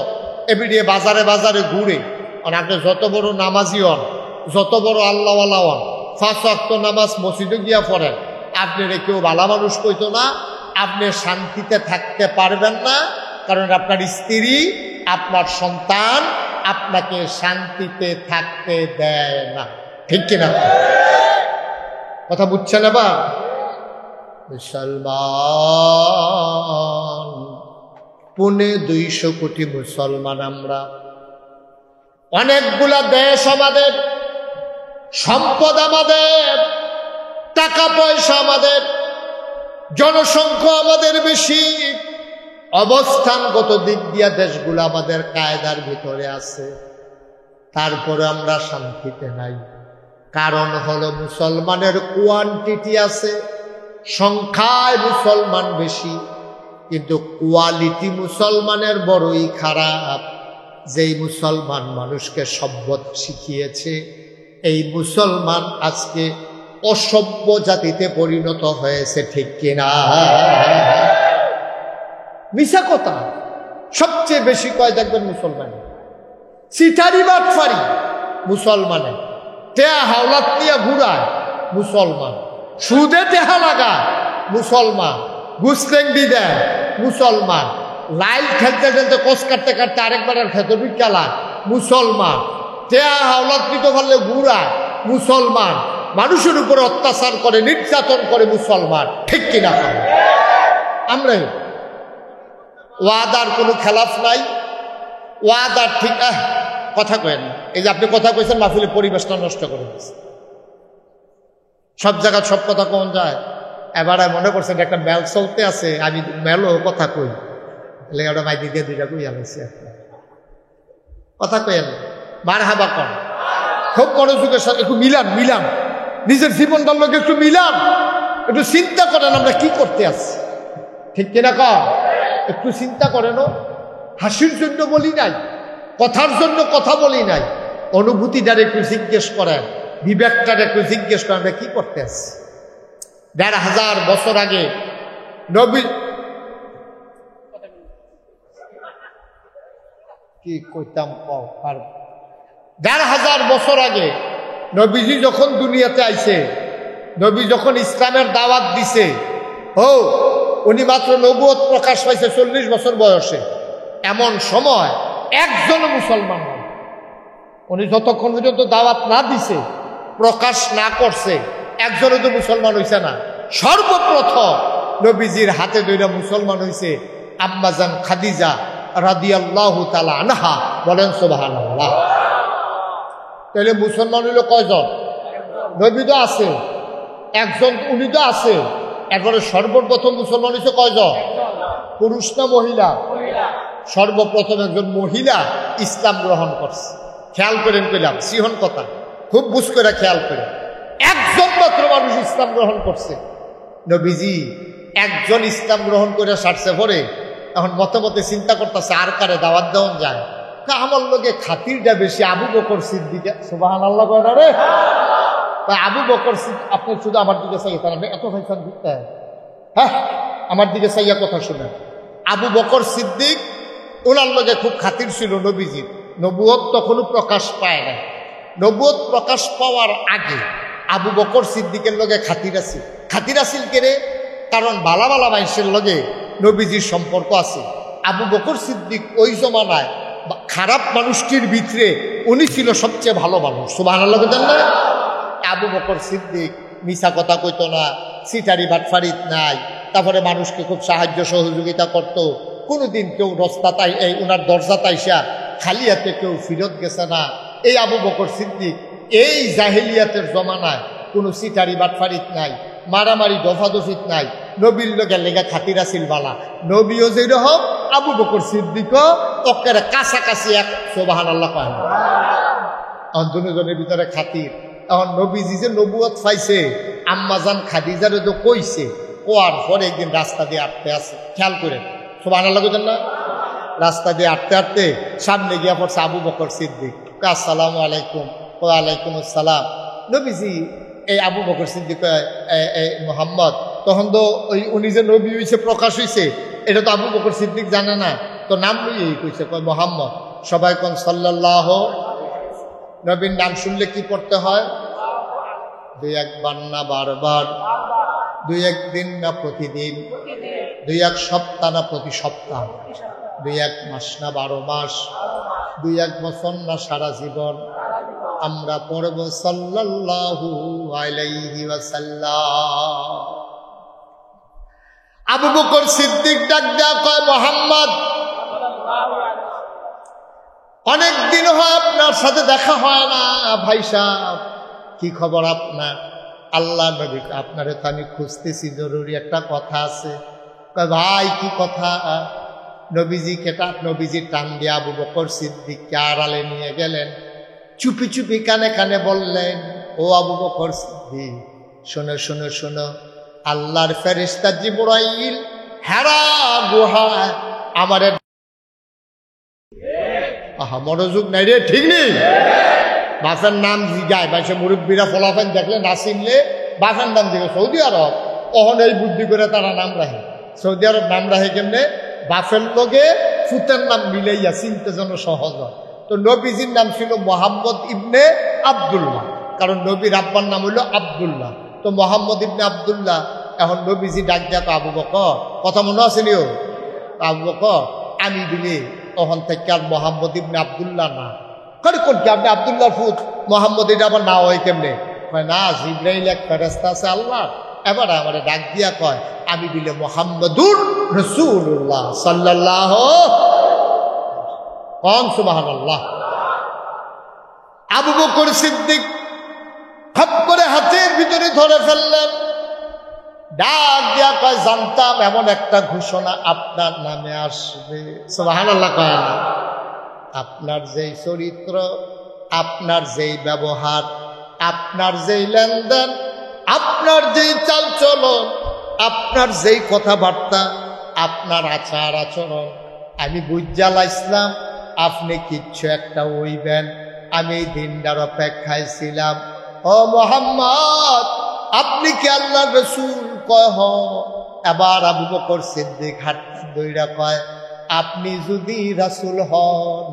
S1: এবিডিয়ে বাজারে বাজারে ঘুরে, আর আপনি যত বড় নামাজি হন, যত বড় আল্লাহওয়ালা হন, 5 ওয়াক্ত নামাজ মসজিদে গিয়া পড়েন, আপনার কেউ ভালো মানুষ কইতো না, আপনি শান্তিতে থাকতে পারবেন না, কারণ আপনার স্ত্রী, আপনার সন্তান আপনাকে শান্তিতে থাকতে দেয় না, ঠিক কিনা? কথা বুঝছেন? এবার মুসলমান 250 কোটি মুসলমান আমরা, অনেকগুলা দেশ আমাদের, সম্পদ আমাদের, টাকা পয়সা আমাদের, জনসংখ্যা আমাদের বেশি, অবস্থানগত দিক দিয়া দেশগুলো আমাদের কায়দার ভিতরে আছে, তারপরে আমরা শান্তিতে নাই। কারণ হলো মুসলমানের কোয়ান্টিটি আছে, সংখ্যায় মুসলমান বেশি, কিন্তু কোয়ালিটি মুসলমানের বড়ই খারাপ। যেই মুসলমান মানুষকে সভ্যত শিখিয়েছে, এই মুসলমান আজকে অসভ্য জাতিতে পরিণত হয়েছে, ঠিক কিনা? মিছা কথা সবচেয়ে বেশি কয় দেখবেন মুসলমানে, চিটারি বাটফারি মুসলমানে, টেহা হাওলাত নিয়ে ঘুরায় মুসলমান, সুদে টেহা লাগায় মুসলমান, গুসলেংডি দেয় মুসলমান, লাইল খেলতে খেলতে কোষ কাটতে কাটতে আরেকবার খেতে বিকালায় মুসলমান, টেহা হাওলাত নিতে পারলে ঘুরায় মুসলমান, মানুষের উপরে অত্যাচার করে, নির্যাতন করে মুসলমান, ঠিক কিনা? আমরা ওয়াদার কোনো খেলাফ নাই, ওয়াদার ঠিক কথা কয়েন। এই যে আপনি কথা কইছেন, মাহফিলের পরিবেশটা নষ্ট করে দিচ্ছে, সব জায়গায় সব কথা কোন যায়। এবার মনে করছেন একটা মেল চলতে আছে, আমি মেলও কথা কই, ওটা মাই দিদি দুইটা কই আলাইছি। কথা কয়েন মারহাবা কর, খুব মনোযোগের সাথে একটু মিলান মিলান, নিজের জীবনটার লোক একটু মিলান, একটু চিন্তা করেন আমরা কি করতে আসছি, ঠিক কিনা কর? একটু চিন্তা করেন। হাসির জন্য বলি নাই, কথার জন্য কথা বলি নাই, অনুভূতিটার একটু জিজ্ঞেস করেন, বিবেকটার একটু জিজ্ঞেস করেন আমরা কি করতে আসছি। ১,৫০০ বছর আগে নবী কি কইতাম, ১,৫০০ বছর আগে নবীজি যখন দুনিয়াতে আইছে, নবী যখন ইসলামের দাওয়াত দিছে, উনি মাত্র নবুয়ত প্রকাশ পাইছে ৪০ বছর বয়সে। এমন সময় একজন মুসলমান নাই। উনি যতক্ষণ পর্যন্ত দাওয়াত না দিছে, প্রকাশ না করছে, একজনও তো মুসলমান হইছে না। সর্বপ্রথম নবীজির হাতে ধরে মুসলমান হইছে আম্মাজান খাদিজা রাদিয়াল্লাহু তাআলা আনহা। বলেন সুবহানাল্লাহ। তাহলে মুসলমান হইল কয়জন? নবী তো আছে একজন, উনি তো আছে। এরপরে সর্বপ্রথম মুসলমান হয়েছে কয়জন? পুরুষ না মহিলা? সর্বপ্রথম একজন মহিলা ইসলাম গ্রহণ করছে। খেয়াল করেন কইলাম, সিহন কথা খুব বুঝ করে খেয়াল করে, একজন মাত্র মানুষ ইসলাম গ্রহণ করছে। নবীজি একজন ইসলাম গ্রহণ করে সারছে পরে এখন মতে চিন্তা করতেছে আর কারে দাওয়াত দেওয়া যায়। আমার লোকে খাতিরটা বেশি আবু বকর সিদ্দিকে। সুবহানাল্লাহ কয় রে। আবু বকর সিদ্দিক, আপনি শুধু আমার দিকে চাইয়ে তার এত চাইছেন দিতে, হ্যাঁ আমার দিকে চাইয়া কথা শুনেন। আবু বকর সিদ্দিক ওনার লগে খুব খাতির ছিল নবীজির। নবুয়ত তখনও প্রকাশ পায় না। নবুয়ত প্রকাশ পাওয়ার আগে আবু বকর সিদ্দিকের লগে খাতির আছিল। খাতির আছিল কেরে? কারণ বালা বালা মানুষের লগে নবীজির সম্পর্ক আছে। আবু বকর সিদ্দিক ওই জমানায় খারাপ মানুষটির ভিতরে উনি ছিল সবচেয়ে ভালো মানুষ। সুবহানাল্লাহ বলেন না? আবু বকর সিদ্দিক মিছা কথা কইতো না, সিটারি বাটফারিত নাই, তারপরে মানুষকে খুব সাহায্য সহযোগিতা করত। কোনোদিন কেউ রাস্তায় এই ওনার দরজা তাইসা খালি হাতে কেউ ফিরত গেছে না। এই আবু বকর সিদ্দিক এই জাহেলিয়াতের জমানায় কোনো সিটারি বাটফারিত নাই, মারামারি দফাদফিত নাই, নবীর লোকের লেগা খাতির আছিল বালা। নবীও যেরকম আবু বকর সিদ্দিকও অক্কের কাছাকাছি এক। সুবহানাল্লাহ কয় না? দুজনের ভিতরে খাতির। এখন নবীজি যে নবুয়ত পাইছে, আম্মাজান খাদিজারে তো কইছে, কোয়ার পরে একদিন রাস্তা দিয়ে আটতে আছে। খেয়াল করে সুবহানাল্লাহ কইতেন না? রাস্তা দিয়ে আটতে আটতে সামনে গিয়া পড়ছে আবু বকর সিদ্দিক। আসসালামু আলাইকুম। ওয়ালাইকুম আসসালাম। নবীজি এই আবু বকর সিদ্দিক মোহাম্মদ, তখন তো ওই উনি যে নবী হয়েছে প্রকাশ হয়েছে এটা তো আবু বকর সিদ্দিক জানে না, তো নাম লইয়েই কইছে, কয় মোহাম্মদ। সবাই কোন সাল্লাল্লাহু। নবীর নাম শুনলে কি করতে হয়? ২-১ বার না বারবার, ২-১ দিন না প্রতিদিন, ২-১ সপ্তাহ না প্রতি সপ্তাহ, ২-১ মাস না ১২ মাস, ২-১ বছর না সারা জীবন আমরা পড়ব সাল্লাল্লাহু আলাইহি ওয়াসাল্লাম। আবু বকর সিদ্দিক ডাক দেয়া কয়, মোহাম্মদ অনেক দিন হয় আপনার সাথে দেখা হয় না, ভাই সাহেব কি খবর আপনার? আল্লাহ নবী, আপনারে তো আমি খুঁজতেছি, জরুরি একটা কথা আছে। ভাই কি কথা? নবীজি টান দিয়ে আবু বকর সিদ্দিককে আড়ালে নিয়ে গেলেন, চুপি চুপি কানে কানে বললেন, ও আবু বকর সিদ্দিক, শোনো শোনো শোনো, আল্লাহর ফেরেশতা জিবরাইল হেরা গুহায় আমারে। আহা মনোযোগ নাই রে, ঠিক নেই? বাফের নাম জিগায়, বাইসে মুরব্বীরা ফলাফেন দেখলে না চিনলে বাফের নাম দিবে। সৌদি আরব অহন এই বুদ্ধি করে তারা নাম রাখে। সৌদি আরব নাম রাখে কেমনে? বাফের লগে ফুতের নাম মিলাইয়া চিনতে যেন সহজ হয়। তো নবীজির নাম ছিল মোহাম্মদ ইবনে আবদুল্লাহ, কারণ নবীর আব্বার নাম হইল আবদুল্লাহ। তো মোহাম্মদ ইবনে আবদুল্লাহ। এখন নবীজি ডাক দেয়া আবু বকর, কথা মনে আছে নিও? আবু বকর আমি দিলে তখন থেকে আর মোহাম্মদ ইবনে আবদুল্লাহ না। করে কোন কি আপনি আবদুল্লাহর ফুত, মোহাম্মদ এটা আবার না হয় কেমনে? কয় না, জিবরাইল এক ফেরেশতা আছে আল্লাহ, এবার আমারে ডাক দিয়া কয় আমি দিলে মোহাম্মদুর রাসূলুল্লাহ সাল্লাল্লাহু। কোন সুবহানাল্লাহ। আবু বকর সিদ্দিক খপ করে হাতের ভিতরে ধরে ফেললেন, ডাক দিয়া কয় জানতাম এমন একটা ঘোষণা আপনার নামে আসবে। সুবহানাল্লাহ কয় না? আপনার যেই চরিত্র, আপনার যেই ব্যবহার, আপনার যেই লেনদেন, আপনার যেই চালচলন, আপনার যেই কথাবার্তা, আপনার আচার আচরণ, আমি বুঝালা ইসলাম আপনি কিচ্ছু একটা হইবেন। আমি এই দিনটার অপেক্ষায় ছিলাম। ও মুহাম্মদ, আপনি কি আল্লাহর রাসূল? কয় হ। এবার আবু বকর সিদ্দিক হাত ধইরা কয়, আপনি যদি রাসূল হন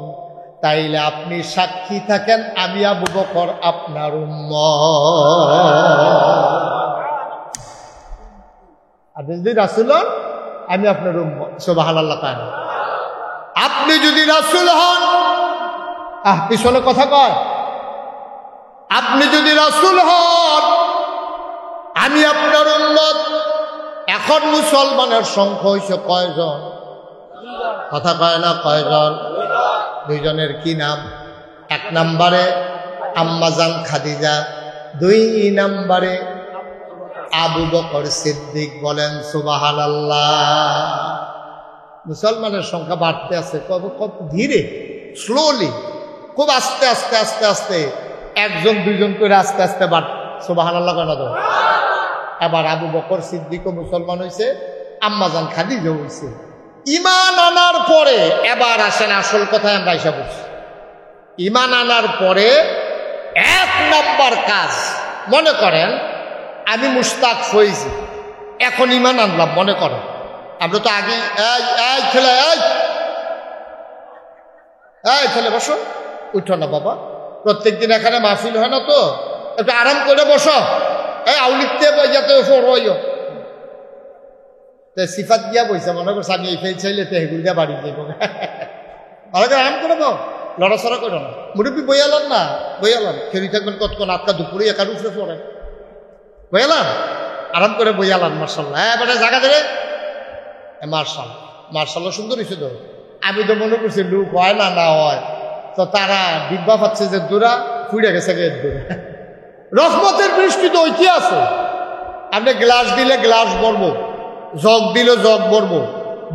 S1: তাইলে আপনি সাক্ষী থাকেন আমি আবু বকর আপনার উম্মত। আপনি যদি রাসূল হন আমি আপনার উম্মত। সুবহানাল্লাহ। তাআলা আপনি যদি রাসূল হন, পিছনে কথা কয়, আপনি যদি রাসূল হন আমি আপনার উম্মত। এখন মুসলমানের সংখ্যা হইছে কয়জন? কথা কয় না কয়জন? দুইজনের কি নাম? এক নম্বরে আম্মাজান খাদিজা, দুই নম্বরে আবু বকর সিদ্দিক। বলেন সুবহানাল্লাহ। মুসলমানের সংখ্যা বাড়তে আছে, খুব ধীরে, স্লোলি, খুব আস্তে আস্তে আস্তে আস্তে, একজন দুইজন করে আস্তে আস্তে বাড়। সুবহানাল্লাহ কেন তো? এবার আবু বকর সিদ্দিকও মুসলমান হয়েছে, আম্মাজান খাদিজা হয়েছে। ঈমান আনার পরে এবার আসেন আসল কথায় আমরা এসে বলছি। ঈমান আনার পরে এক নম্বর কাজ, মনে করেন আমি মুশতাক হয়েছি, এখন ঈমান আনলাম। মনে করেন আমরা তো আগে ছেলে বসো, উঠো না বাবা, প্রত্যেক দিন এখানে মাহফিল হয় না তো, একটু আরাম করে বসো। আউলিতে বইয়াতে ফরইও সিফাত দিয়া বইছে, মনে করছে আমি এই ফেল চাইলে তেগুল দিয়া বাড়ি যাইব। ভালো করে আরাম করে দাও, লড়াচড়া করো না। মুরব্বী বইয়ালাম না, বইয়ালাম খেলি থাকবেন কতক্ষণ, আটটা দুপুরে একার উপরে পড়ে বইয়ালাম, আরাম করে বইয়ালাম। মার্শাল্লাহ। বেটা জায়গা দেবে মার্শাল, মার্শাল্লাহ সুন্দর হয়েছে তো। আমি তো মনে করছি লুক হয় না, না হয় তো তারা ডিব্বা পাচ্ছে যে দূরা ফুড়ে গেছে গেট দূরে। রহমতের বৃষ্টি তো ঐতি আছে। আপনি গ্লাস দিলে গ্লাস ভরবো, জগ দিলে জগ ভরবো,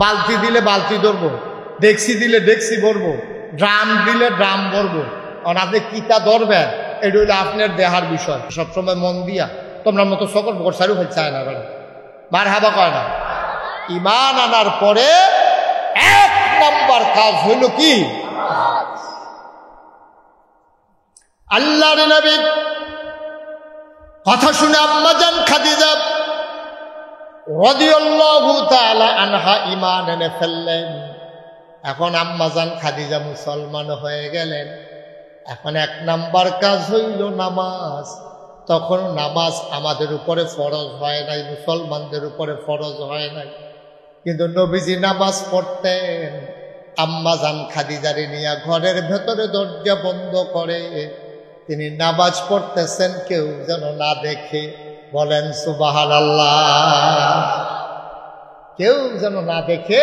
S1: বালতি দিলে বালতি ধরবো, ডেক্সি দিলে ডেক্সি ভরবো, ড্রাম দিলে ড্রাম ভরবো। কারণ আপনি কিতা ধরবেন এটা হইলে আপনার দেহার বিষয়। সবসময় মন দিয়া তোমরা মতো সকল বকর সারু হয়ে চায় না, বেড়া বার হাবা কয় না। ঈমান আনার পরে এক নম্বর কাজ হইল কি? আল্লাহর নবী কথা শুনে আম্মাজান খাদিজা রাদিয়াল্লাহু তাআলা আনহা ঈমান এনে ফেললেন। এখন আম্মাজান খাদিজা মুসলমান হয়ে গেলেন। এখন এক নাম্বার কাজ হইল নামাজ। তখন নামাজ আমাদের উপরে ফরজ হয় নাই, মুসলমানদের উপরে ফরজ হয় নাই, কিন্তু নবীজি নামাজ পড়তেন। আম্মাজান খাদিজারে নিয়ে ঘরের ভেতরে দরজা বন্ধ করে তিনি নামাজ পড়তেছেন, কেউ যেন না দেখে। বলেন সুবহানাল্লাহ। কেউ যেন না দেখে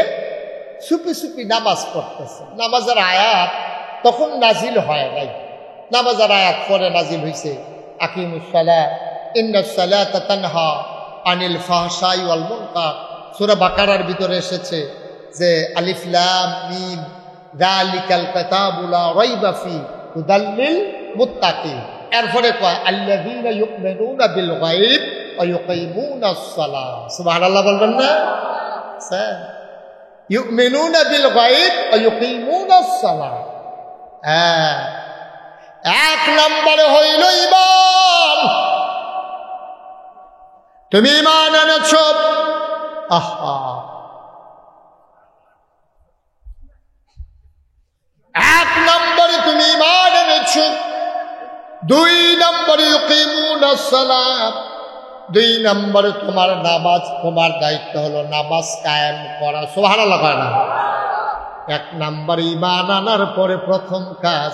S1: চুপি চুপি নামাজ পড়তেছেন। নামাজের আয়াত তখন নাজিল হয় নাই, নামাজের আয়াত পরে নাজিল হয়েছে। আকিমুস সালাত ইন্নাস সালাতা তানহা আনিল ফাহশাই ওয়াল মুনকার। সূরা বাকারার ভিতরে এসেছে যে আলিফ লাম মিম যালিকাল কিতাবু লা রাইবা ফি হুদাল লিল মুত্তাকিন। এরপরে কয় আল্লাযীনা ইউমিনুনা বিল গায়ব ওয়া ইউকিমুনাস সালাহ। সুবহানাল্লাহ বলবেন না? স্যার ইউমিনুনা বিল গায়ব ওয়া ইউকিমুনাস সালাহ। এক নম্বরে হইল ঈমান। তুমি ঈমান এনেছ, আহা, এক নম্বরে তুমি ঈমান এনেছ। দুই নম্বরে ইউকিমুনাস সালাত, দুই নম্বরে তোমার নামাজ, তোমার দায়িত্ব হলো নামাজ কায়েম করা। সুবহানাল্লাহ কয় না? এক নম্বর ঈমান আনার পরে প্রথম কাজ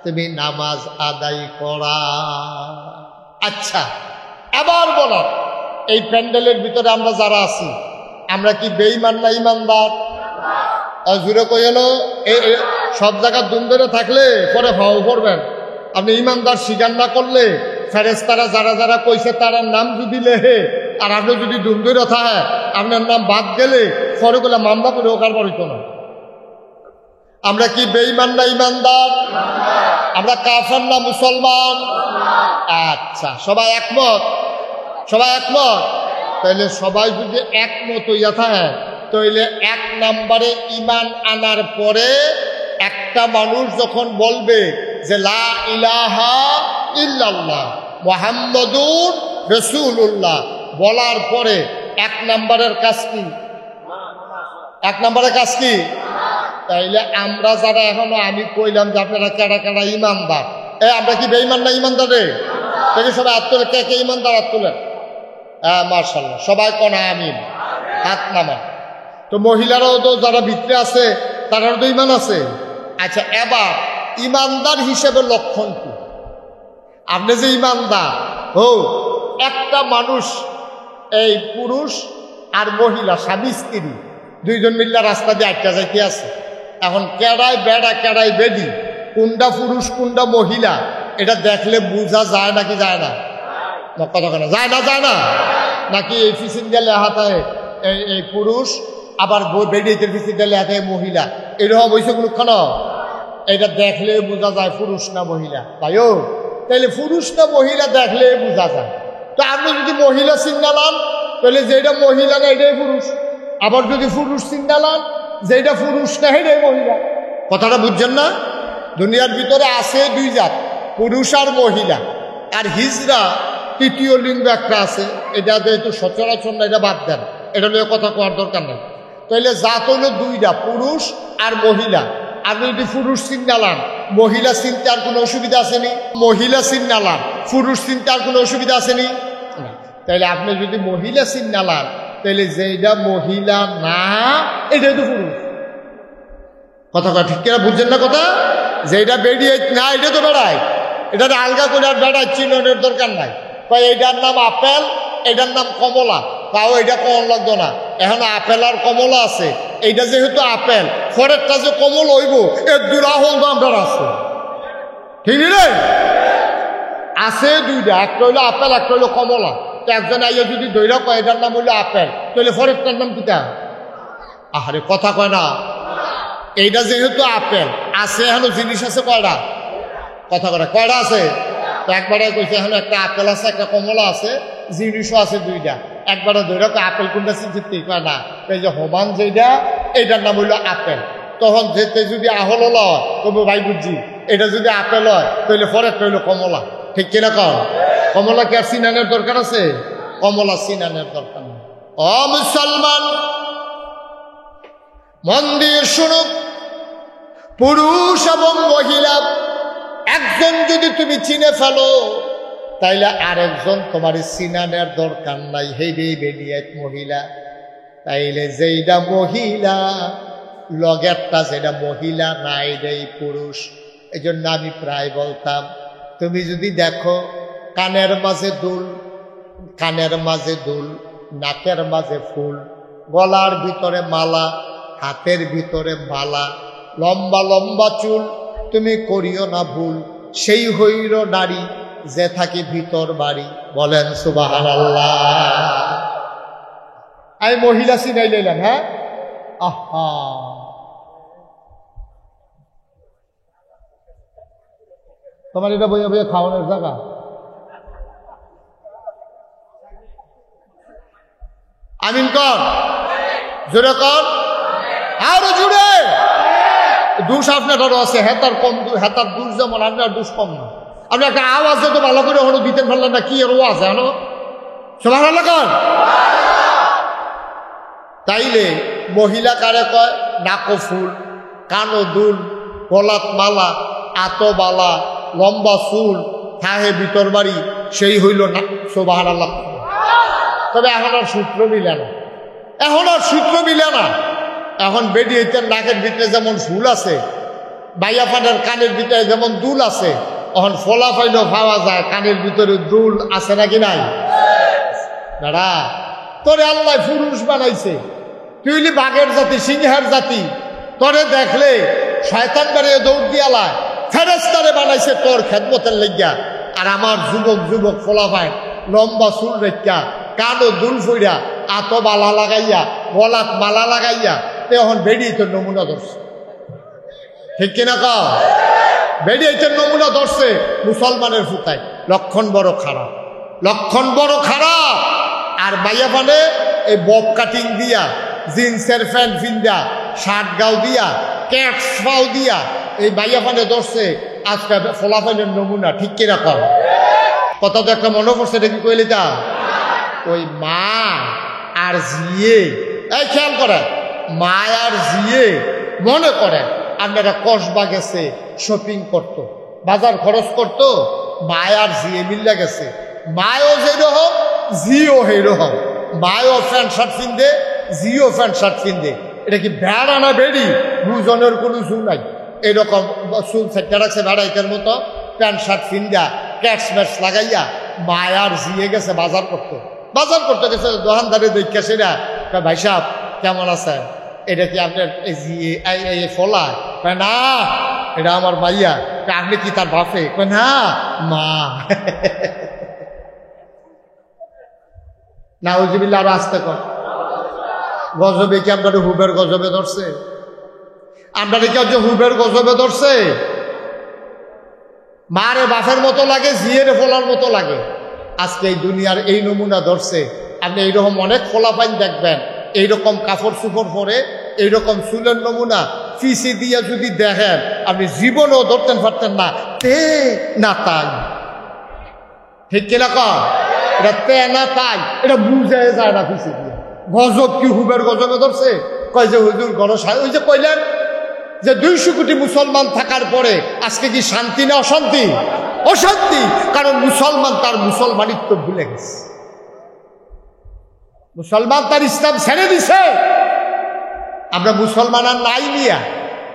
S1: তুমি নামাজ আদায় করা। আচ্ছা, এবার বলো এই প্যান্ডেলের ভিতরে আমরা যারা আছি আমরা কি বেঈমান না ইমানদার? জুড়ে কইল সব জায়গায় দুম ধরে থাকলে পরে ভাও করবেন। আপনি ইমানদার স্বীকার না করলে ফেরেশতারা যারা যারা কইছে তার নাম যদি লেহে আর আপনি যদি দুম ধরে থাকে আপনার নাম বাদ গেলে পরে গুলা মামলা করে ওকার বাড়িত না। আমরা কি বেঈমান না ইমানদার? আমরা কাফের না মুসলমান? আচ্ছা, সবাই একমত? সবাই একমত? তাইলে সবাই যদি একমত হইয়া থাকে তাইলে 1 নম্বরে ইমান আনার পরে একটা মানুষ যখন বলবে যে লা ইলাহা ইল্লাল্লাহ মুহাম্মাদুর রাসূলুল্লাহ বলার পরে 1 নম্বরের কাজ কি? 1 নম্বরের কাজ কি? তাইলে আমরা যারা এখনো আমি কইলাম যে আপনারা কেডা কেডা ইমানদার, আমরা কি বেঈমান না ইমানদার রে? তাহলে সবাই হাত তোলে, কে কে ইমানদার হাত তোলেন। হ্যাঁ মাশাআল্লাহ, সবাই কোন আমিন, হাত নামা। তো মহিলারাও তো যারা ভিতরে আছে তারাও তো ইমান আছে। আচ্ছা, এবার ইমানদার হিসেবে লক্ষণ কি? আপনি যে ইমানদার একটা মানুষ, এই পুরুষ আর মহিলা স্বামী স্ত্রী দুইজন মিল্লা রাস্তা দিয়ে আটকা যাইতে আছে। এখন কেডায় বেড়া কেডায় বেডি, কোনটা পুরুষ কোনটা মহিলা এটা দেখলে বোঝা যায় নাকি যায় না? কতক্ষণ যায় না? যায় না নাকি? এই ফিসিন গেলে হাতায় এই পুরুষ, আবার বেডিতে ফিসিন গেলে হাতায় মহিলা, এরকম হয়েছে কোনক্ষণ? এটা দেখলে বোঝা যায় পুরুষ না মহিলা। তাইও তাইলে পুরুষ না মহিলা দেখলে বোঝা যায়। তো আপনি যদি মহিলা চিন্তালাম তাহলে যেটা মহিলা না এটাই পুরুষ, আবার যদি পুরুষ চিন্তালাম যেটা পুরুষ না এটাই মহিলা। কথাটা বুঝছেন না? দুনিয়ার ভিতরে আছে 2 জাত, পুরুষ আর মহিলা। আর হিজড়া তৃতীয় লিঙ্গ একটা আছে, এটা যেহেতু সচরাচর না, এটা বাদ দেন, এটা নিয়ে কথা কোয়ার দরকার নেই। তাইলে জাত হইল 2টা, পুরুষ আর মহিলা। আপনি যদি পুরুষ চিন্তালাম মহিলা চিন্তার কোনো অসুবিধা আসেনি? মহিলা চিন্তালাম পুরুষ চিন্তার কোনো অসুবিধা আসেনি? তাইলে আপনি যদি মহিলা চিন্তালাম তাইলে যেটা মহিলা না এটাই তো পুরুষ। কথা কথা ঠিক কিনা বুঝছেন না কথা? যেটা বেরিয়ে না এটা তো বেড়ায়, এটা আলগা করে আর বেড়ায় চিহ্নের দরকার নাই। এইটার নাম আপেল, এটার নাম কমলা, তাও এটা কমল লাগতো না। এখন আপেল আর কমলা আছে, এইটা যেহেতু আপেল, পরেরটা যে কমল হইব এর দুরাহল দামটার আছে, ঠিক রে? আছে 2টা, একটা হইলো আপেল একটা হইলো কমলা। তো একজন আইয়া যদি দৈরা কয় এটার নাম হইলো আপেল, তাহলে পরেরটার নাম কিটা? আহারে কথা কয় না। এইটা যেহেতু আপেল আছে, এখন জিনিস আছে কয়টা? কথা কয় কয়টা আছে? তো একবারে কইছে এখন একটা আপেল আছে একটা কমলা আছে, জিনিসও আছে 2টা। একবারে ধরে আপেল কোনটা চিনতে কয় না, এই যে হবান যেটা এইটার নাম হইলো আপেল। তখন যেতে যদি আহল হয় তবু ভাই বুঝছি এটা যদি আপেল হয় তাহলে পরেরটা হইলো কমলা, ঠিক কিনা কম? কমলা কি আর চিনানের দরকার আছে? কমলা চিনানের দরকার নেই। ও মুসলমান মন দিয়ে শুনুক, পুরুষ এবং মহিলা একজন যদি তুমি চিনে ফেলো তাইলে আরেকজন তোমার চিনানের দরকার নাই, হেডেই বেরিয়ে মহিলা। তাইলে যেইটা মহিলা লগেরটা যেটা মহিলা না এটাই পুরুষ। এই জন্য আমি প্রায় বলতাম, তুমি যদি দেখো কানের মাঝে দুল, কানের মাঝে দুল, নাকের মাঝে ফুল, গলার ভিতরে মালা, হাতের ভিতরে মালা, লম্বা লম্বা চুল, তুমি করিও না ভুল, সেই হইল নারী যে থাকে ভিতর বাড়ি। বলেন সুবহানাল্লাহ। আমি মহিলা চিনাই লইলাম। হ্যাঁ, আহা তোমার এটা বইয়া বইয়া খাওয়ানোর জায়গা? আমিন কর, জোরে কর, আরো জোরে। দুষ আপনারও আছে, হেতার কম, হেতার দুষ যেমন আপনার দুষ কম না। আপনি একটা আওয়াজ তো ভালো করে হলো দিতে পারলেন না, কি এর ও আছে হলো সুবহানাল্লাহ কর। তাইলে মহিলা কারে কয়? নাকো ফুল, কানো দুল, গলাত মালা, আতো বালা, লম্বা চুল, থাহে ভিতর বাড়ি, সেই হইল না সুবহানাল্লাহ। তবে এখন আর সূত্র মিলে না, এখন আর সূত্র মিলে না। এখন বেডিয়েতের নাকের ভিতরে যেমন ফুল আছে, বাইয়া ফানের কানের ভিতরে যেমন দুল আছে, এখন ফলা ফাইলেও পাওয়া যায় কানের ভিতরে দুল আছে নাকি নাই? দাঁড়া, তোরে আল্লাহ পুরুষ বানাইছে, তুই হলি বাঘের জাতি, সিংহের জাতি, তোরে দেখলে শয়তান বেরিয়ে দৌড় দিয়ালায়। ফেরেশতারে বানাইছে তোর খেদমতের লেগিয়া। আর আমার যুবক যুবক ফলা ফাইন লম্বা চুল রেখা, কানো দুল ফুইরা, আতো মালা লাগাইয়া, গলাত মালা লাগাইয়া, এখন বেরিয়ে তোর নমুনা ধরছে। ঠিক কিনা কও? বেরিয়েছে নমুনা ধরছে মুসলমানের ফুটায়, লক্ষণ বড় খারাপ, লক্ষণ বড় খারাপ। আর মাইয়া মানে এই বব কাটিং দিয়া, জিন্সের প্যান্ট ফিন্দা, শার্ট গাও দিয়া, ক্যাটস পাও দিয়া এই মাইয়া মানে ধরছে আজকে ফলাফলের নমুনা। ঠিক কিনা কও? কথা তো একটা মনে পড়ছে, দেখি কইলে তা ওই মা আর জিয়ে, এই খেয়াল করে, মা আর জিয়ে মনে করে আপনারা কসবা গেছে শপিং করতো, বাজার খরচ করতো, মা আর জিয়ে মিল্লা গেছে, মায়ও যেরকম জিও সেইরকম, মায়ও প্যান্ট শার্ট কিনদে, জিও প্যান্ট শার্ট কিনদে। এটা কি ভেড়া না বেড়ি দুজনের কোনো জু নাই। এরকম চুল সেটা রাখছে ভেড়াইতের মতো, প্যান্ট শার্ট কিনদা ক্যাটস ম্যাটস লাগাইয়া মায়ার জিয়ে গেছে বাজার করতে। বাজার করতে গেছে দোকানদারে দেখা সেরা, ভাই সাহেব কেমন আছে, এটা কি আপনার ফলা? না, এটা আমার মাইয়া। আপনি কি তার বাপে? না, মা। না ওজিবিল্লা আরো আসতে কর। গজবে কি আপনার হুবের গজবে ধরছে? আপনার কি হচ্ছে হুবের গজবে ধরছে? মারে বাপের মতো লাগে, জিয়ের ফোলার মতো লাগে। আজকে এই দুনিয়ার এই নমুনা ধরছে। আপনি এইরকম অনেক ফলাফাইন দেখবেন, এইরকম কাপড় চুপড় পরে, এইরকম চুলের নমুনা ফিসি দিয়ে যদি দেখেন আপনি জীবনেও ধরতেন পারতেন না, তে না তাই। ঠিক কিনা কর? এটা তে না তাই, এটা বুঝে যায় না ফিসি দিয়ে। গজব কি হুবের গজবে ধরছে? কয় যে হুজুর গরজ, ওই যে কইলেন যে 200 কোটি মুসলমান থাকার পরে আজকে কি শান্তি না অশান্তি? অশান্তি। কারণ মুসলমান তার মুসলমানিত্ব ভুলে গেছে, মুসলমান তার ইসলাম ছেড়ে দিছে। আমরা মুসলমান আর নাই নিয়া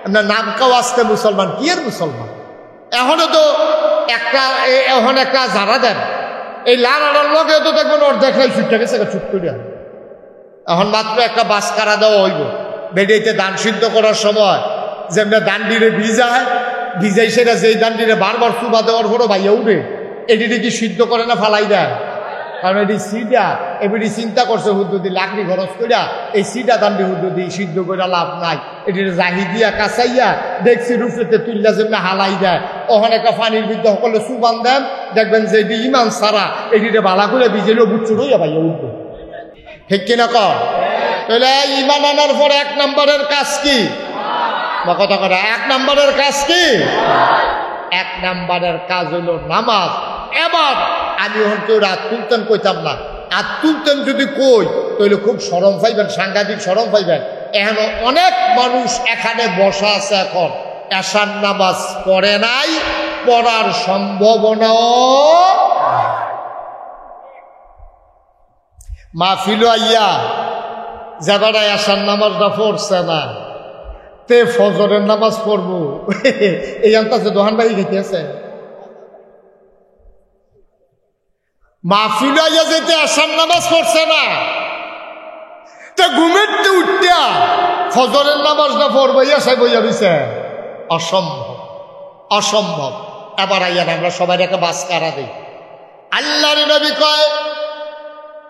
S1: আমরা নাম কাও আসতে মুসলমান, কি এর মুসলমান? এখনো তো এখন একটা যারা দেন এই লাড়ার লগে তো দেখবেন ওর দেখাই ছুটে গেছে, ছুট করে এখন মাত্র একটা বাস কারা দেওয়া হইব। বেডিতে দান সিদ্ধ করার সময় যেমন দান্ডিরে ভিজাই সেটা যেই দান্ডিরে বারবার চুবা দেওয়ার পরও ভাইয়া উঠে, এটি কি সিদ্ধ করে না ফালাই দেয়? কারণ এটি সিডা এবারে চিন্তা করছে হুদ্দুদি লাকড়ি খরচ করিয়া এই সিডা দান্ডি হুদ্দুদি সিদ্ধ করে লাভ নাই, এটি জাহি দিয়া কাঁচাইয়া দেখছি রুফেতে তুললা যেমনি হালাই দেয়। ওখানে একটা পানির বিদ্যা সকলে চুবান দেন, দেখবেন যে এটি ইমান সারা এটিতে বালা করে ভিজেলেও বুচ্ছুট হইয়া ভাইয়া উঠবে। ঠিক কিনা কর? তাহলে ইমান আনার পরে 1 নম্বরের কাজ কি? বা কথা কথা 1 নম্বরের কাজ কি? 1 নম্বরের কাজ হলো নামাজ। এবার আমি হয়তো রাত তুলতেন কইতাম না, আর তুলতেন যদি কই তাহলে খুব শরম পাইবেন, সাংঘাতিক শরম পাইবেন। এখন অনেক মানুষ এখানে বসা আছে, এখন এশার নামাজ পড়ে নাই, পড়ার সম্ভাবনাও। মাহফিল আইয়া যাবারা এশার নামাজটা পড়ছে না, তে ফজরের নামাজ পড়বো এই আনতাছে দোহান বাড়ি খেতেছে। মাহফিল আইয়া যেতে এশার নামাজ পড়ছে না, তে ঘুমেরতে উঠিয়া ফজরের নামাজটা পড়বো এসাই বইয়া দিছে। অসম্ভব, অসম্ভব। এবার আইয়া আমরা সবাই একটা বাস কারা দিই। আল্লাহর নবী কয়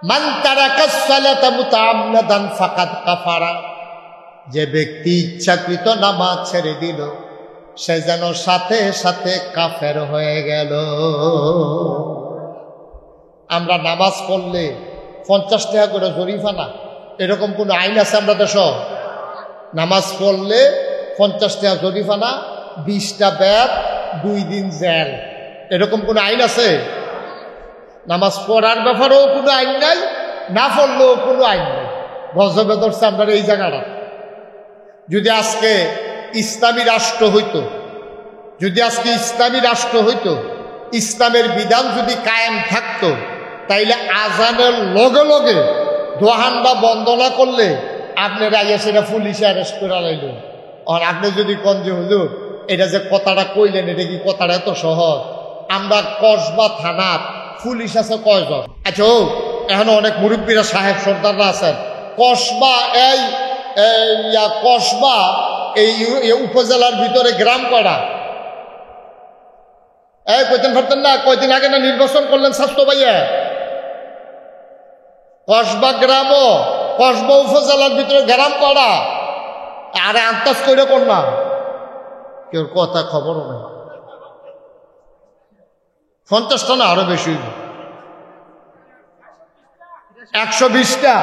S1: মান তারাকা সালাতা মুতাআম্মাদান ফাকাদ কাফারা, যে ব্যক্তি ইচ্ছাকৃত নামাজ ছেড়ে দিল সে যেন সাথে সাথে কাফের হয়ে গেল। আমরা নামাজ পড়লে 50 টাকা করে জরিমানা, এরকম কোন আইন আছে আমরা দেশ? নামাজ পড়লে 50 টাকা জরিমানা, 20টা ব্যাট, 2 দিন জেল, এরকম কোন আইন আছে? নামাজ পড়ার ব্যাপারেও কোনো আইন নাই, না পড়লেও কোনো আইন নাই। গজবে ধরছে আমরা এই জায়গাটা। যদি আজকে ইসলামী রাষ্ট্র হইতো, যদি আজকে ইসলামী রাষ্ট্র হইতো, ইসলামের বিধান যদি কায়েম থাকতো, তাইলে আজানের লগে লগে দোহানটা বন্ধ না করলে আপনারা আইয়া সেটা পুলিশে অ্যারেস্ট করে লাইল। আর আপনি যদি কোন যে হুজুর এটা যে কথাটা কইলেন, এটা কি কথাটা এত সহজ? আমরা কসবা থানার পুলিশ আছে কয়জন? আচ্ছা, এখনো অনেক মুরব্বীরা সাহেব সর্দাররা আছেন। কসবা কসবা এই উপজেলার ভিতরে গ্রাম কয়টা? কইতেন পারতেন না? কয়দিন আগে না নির্বাচন করলেন স্বাস্থ্য ভাইয়া? কসবা গ্রামও, কসবা উপজেলার ভিতরে গ্রাম কয়টা? আরে আন্দাজ করে করলাম, কেউ কথা খবরও নেই। 50টা না আরো বেশি, 120টা।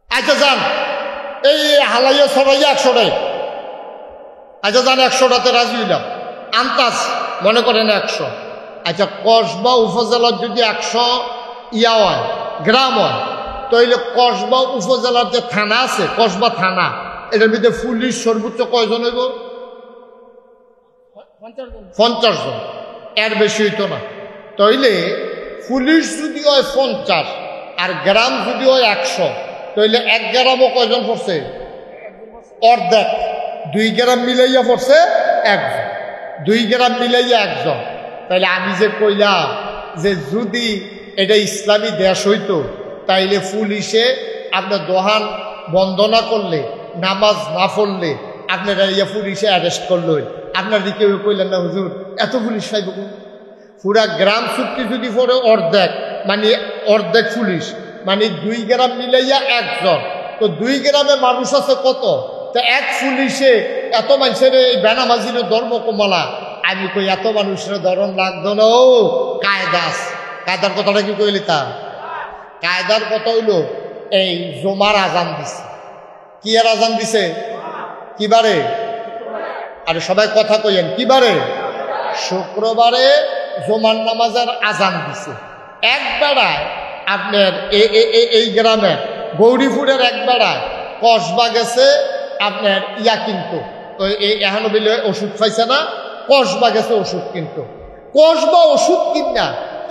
S1: আচ্ছা যান, এই হালাইয়া সরাইয়া 100টাই। আচ্ছা যান, 100টাতে রাজি হইলাম, আন্তাজ মনে করেন 100। আচ্ছা কসবা উপজেলার যদি 100 ইয়া হয়, গ্রাম হয়, তাহলে কসবা উপজেলার যে থানা আছে, কসবা থানা, এটার ভিতরে পুলিশ সর্বোচ্চ কয়জন হইব? 50 জন, এর বেশি হইতো না। তাইলে পুলিশ যদি হয় 50 আর গ্রাম যদি হয় 100, তাইলে 1 গ্রামও কয়জন পড়ছে? অর্ধেক। 2 গ্রাম মিলাইয়া পড়ছে 1 জন, 2 গ্রাম মিলাইয়া 1 জন। তাইলে আমি যে কইলাম যে যদি এটা ইসলামী দেশ হইতো, তাইলে পুলিশে আপনার দোহান বন্ধ না করলে, নামাজ না পড়লে আপনারা ইয়া পুলিশে অ্যারেস্ট করলো। আপনার কেউ কইলেন না হুজুর এত পুলিশ পাইব? পুরা গ্রাম চুক্তি যদি পড়ে অর্ধেক, মানে অর্ধেক পুলিশ, মানে 2 গ্রাম মিলাইয়া 1 জন। তো 2 গ্রামে মানুষ আছে কত? তো 1 পুলিশে এত মানুষের এই বেনামাজির ধর্ম কমলা। আমি কই এত মানুষের ধরন লাগতো না। ও কায়দা আছে, কায়দার কথাটা কি কইলি? তা কায়দার কথা হইল এই জমার আজান দিছে। কি আর আজান দিছে? কিবারে? আরে সবাই কথা কইেন, কিবারে? শুক্রবারে জমার নামাজের আজান দিছে। এক বেড়ায় আপনার এই গ্রামে গৌরীপুরের এক বেড়ায় কসবা গেছে আপনার ইয়া কিনতো, এখনো বিলে ওষুধ পাইছে না, কসবা গেছে ওষুধ কিনতো। কসবা ওষুধ কিনা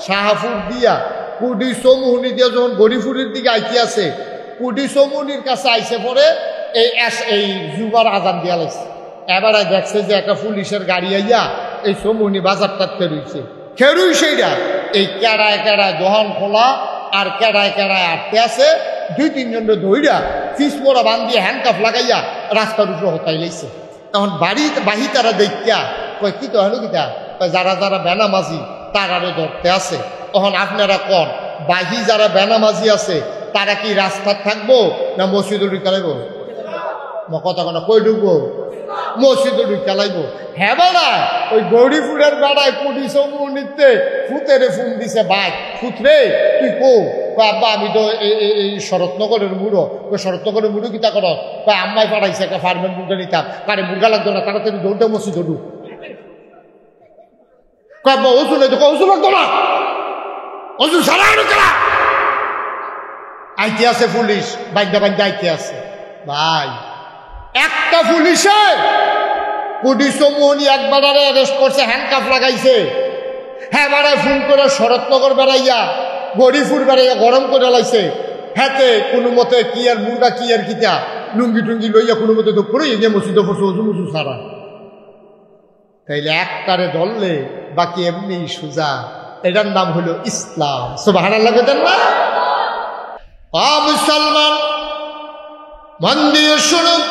S1: শাহাপুর দিয়া কুডি চৌমুহনি দিয়া যখন গৌরীপুরের দিকে আইতে আছে, কুডি চৌমুহনির কাছে আইসে পরে এই জুবার আজান দিয়া লাগছে। এবারে দেখছে যে একটা পুলিশের গাড়ি আইয়া এই চৌমুহনি বাজারটা খেরুই সেইটা এই কেড়ায় কেড়ায় দোহান খোলা আর কেড়ায় কেড়ায় আটকে আছে। 2-3 জন ধইরা ফিস মোড়া বান্ধিয়ে হ্যান্ডকাফ লাগাইয়া রাস্তার উপরে হতাই লাইছে। তখন বাহি তারা দেখিয়া কয় কি তো হলো কিতা? যারা যারা বেনামাজি তারারে ধরতে আছে। তখন আপনারা কন বাহি যারা বেনামাজি আছে তারা কি রাস্তার থাকবো না মসজিদে ঢুকে লাইব? কথা কোনো কই ঢুকবো? মসজিদে ঢুকে লাইব। হ্যাঁ বেড়া ওই গৌরীপুরের বেড়ায় কুড়ি চৌমুহনিতে ফুতেরে ফোন দিছে, ভাই ফুতরে তুই কো? আব্বা আমি তো এই শরৎনগরের মুড়ো। ওই শরৎনগরের মুড়ো কিতা কর? আম্মাই পাঠাইছে একটা ফার্মের মুরগা নিতাম, কারে মুরগা লাগতো না, তাড়াতাড়ি দৌড়তে মসজিদে ঢুক। আব্বা ওষুধ নেই তো, ওষুধ লাগতো না, ওষুধ সারা আইতে আছে পুলিশ, বাইন্দা বাইন্দা আইতে আছে। ভাই একটা পুলিশে কুডি চৌমুহনি একবার অ্যারেস্ট করছে, হ্যান্ডকাফ লাগাইছে। হ্যাঁ বেড়ায় ফোন করে শরৎনগর বেড়াইয়া গৌরীপুর বেড়াইয়া গরম করে লাইছে। হ্যাঁতে কোনো মতে কি আর মুরগা কি আর কিতা লুঙ্গি টুঙ্গি লইয়া কোনো মতে তো পড়ে যে মসজিদে পড়ছে ওজু মুজু সারা। তাইলে একটারে ধরলে বাকি এমনি সুজা। এটার নাম হলো ইসলাম। সুবহানাল্লাহ বলেন না? মুসলমান মন দিয়ে শুনুন,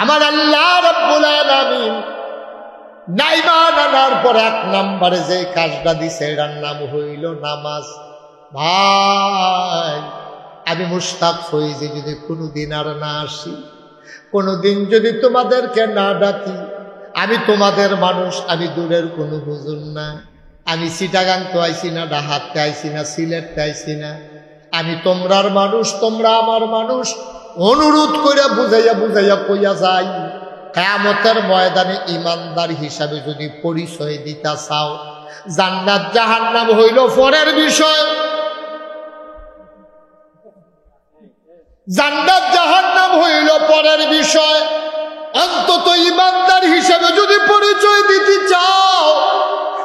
S1: আমার আল্লাহ রাব্বুল আলামিন নাইমান আনার পর 1 নম্বরে যে কাজটা দিছে এটার নাম হইল নামাজ। ভাই আমি মুশতাক হই যে যদি কোনোদিন আর না আসি, কোনোদিন যদি তোমাদেরকে না ডাকি। আমি তোমাদের মানুষ, আমি দূরের কোনো হুজুর না। আমি চিটাগাং তো আইছি না, ডাহাতে আইছি না, সিলেটতে আইছি না। আমি তোমরার মানুষ, তোমরা আমার মানুষ। অনুরোধ কইরা বুঝাইয়া বুঝাইয়া কইয়া যাই, কিয়ামতের ময়দানে ইমানদার হিসাবে যদি পরিচয় দিতা চাও, জান্নাত জাহান্নাম হইল পরের বিষয়। জান্নাত জাহান্নাম হইল পরের বিষয়। অন্তত ইমানদার হিসাবে যদি পরিচয় দিতে চাও,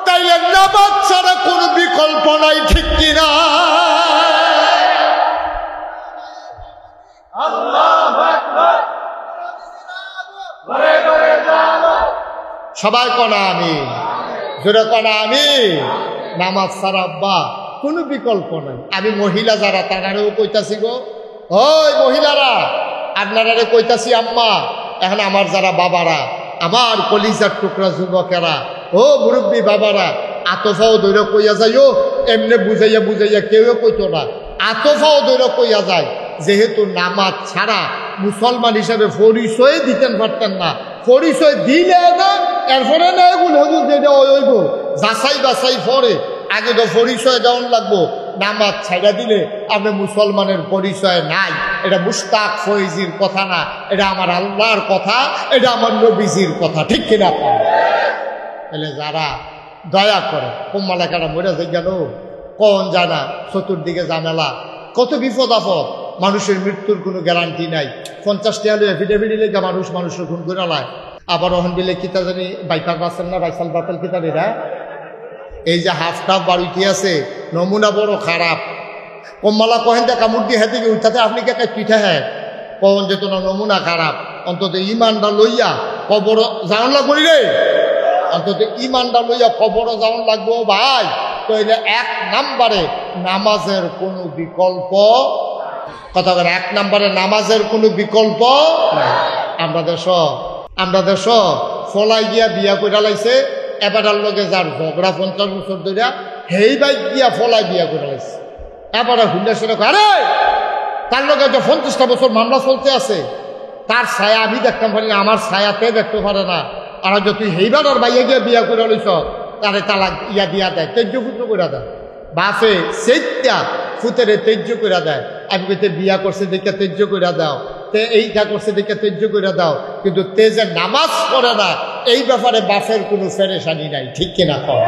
S1: তাইলে নামাজ ছাড়া কোনো বিকল্প নাই, ঠিক কিনা? সবাই কনা আমি, জোরে কনা আমি। নামাজ ছাড়া আব্বা কোনো বিকল্প নাই। আমি মহিলা যারা তারারেও কইতাছি গো, ওই মহিলারা আপনারা কইতাছি আম্মা, এখন আমার যারা বাবারা, আমার কলিজার টুকরা যুবকেরা, ও মুরব্বী বাবারা, আতফাও ধরে কইয়া যায়। ও এমনি বুঝাইয়া বুঝাইয়া কেউ কইতো না, আতফাও ধরে কইয়া যায়। যেহেতু নামাজ ছাড়া মুসলমান হিসেবে পরিচয় দিতেন পারতেন না। পরিচয় দিলে না এরপরে না এগুলো হেগুল যেটা হইব যাচাই বাছাই পরে আগে তো পরিচয় দেওয়ান লাগবো। নামাজ ছাইড়া দিলে আপনি মুসলমানের পরিচয় নাই। এটা মুশতাক ফয়েজির কথা না, এটা আমার আল্লাহর কথা, এটা আমার নবীজির কথা, ঠিক কিনা? তাহলে যারা দয়া করে কোম্মালাকারা মরে যায় গেল কোন জানা, চতুর্দিকে ঝামেলা, কত বিপদ আপদ, মানুষের মৃত্যুর কোনো গ্যারান্টি নাই। 50 টাকা এফিডেভিট লেখা মানুষের খুন করে লায়। আবার ওখান দিলে কিতা জানি বাইপার পাচ্ছেন না, বাইসাল বাতাল কিতা এরা এই যে হাফ টাফ বাড়িতে আছে নমুনা বড় খারাপ। কম্মালা কহেন যে কামড় দিয়ে হেঁটে গিয়ে উঠাতে আপনি কে পিঠা হ্যাঁ কখন যেত না নমুনা খারাপ। অন্তত ইমানটা লইয়া কবর যাওয়ান লাগবো রে, অন্তত ইমানটা লইয়া কবর যাওয়ান লাগবো ভাই। তো এলে 1 নম্বরে নামাজের কোনো বিকল্প, কথা বলে 1 নম্বরে নামাজের কোনো বিকল্প নাই। আমরা দেশ ফলাই গিয়া বিয়া করে লাইছে, এবারের লগে যার ঝগড়া 50 বছর ধরে হেই বাইক গিয়া ফলাই বিয়া করে লাইছে। এবারে হুন্ডা সেরে আরে তার লগে যে 50টা বছর মামলা চলতে আছে, তার ছায়া আমি দেখতাম পারি না, আমার ছায়াতে দেখতে পারে না। আর যদি তুই হেইবার আর বাইয়া গিয়া বিয়া করে লইছ, তারে তালাক ইয়া দিয়া দেয়, তেজ্য পুত্র করে দেয়। বাসে সেইটা ফুতেরে তেজ্য করে দেয়। আমি কইতে বিয়া করছে দেখে তেজ্য করে দাও, তে এইটা করছে দেখে তেজ্য করে দাও, কিন্তু তে যে নামাজ পড়ে না এই ব্যাপারে বাপের কোনো ফেরেশানি নাই, ঠিক কিনা? কম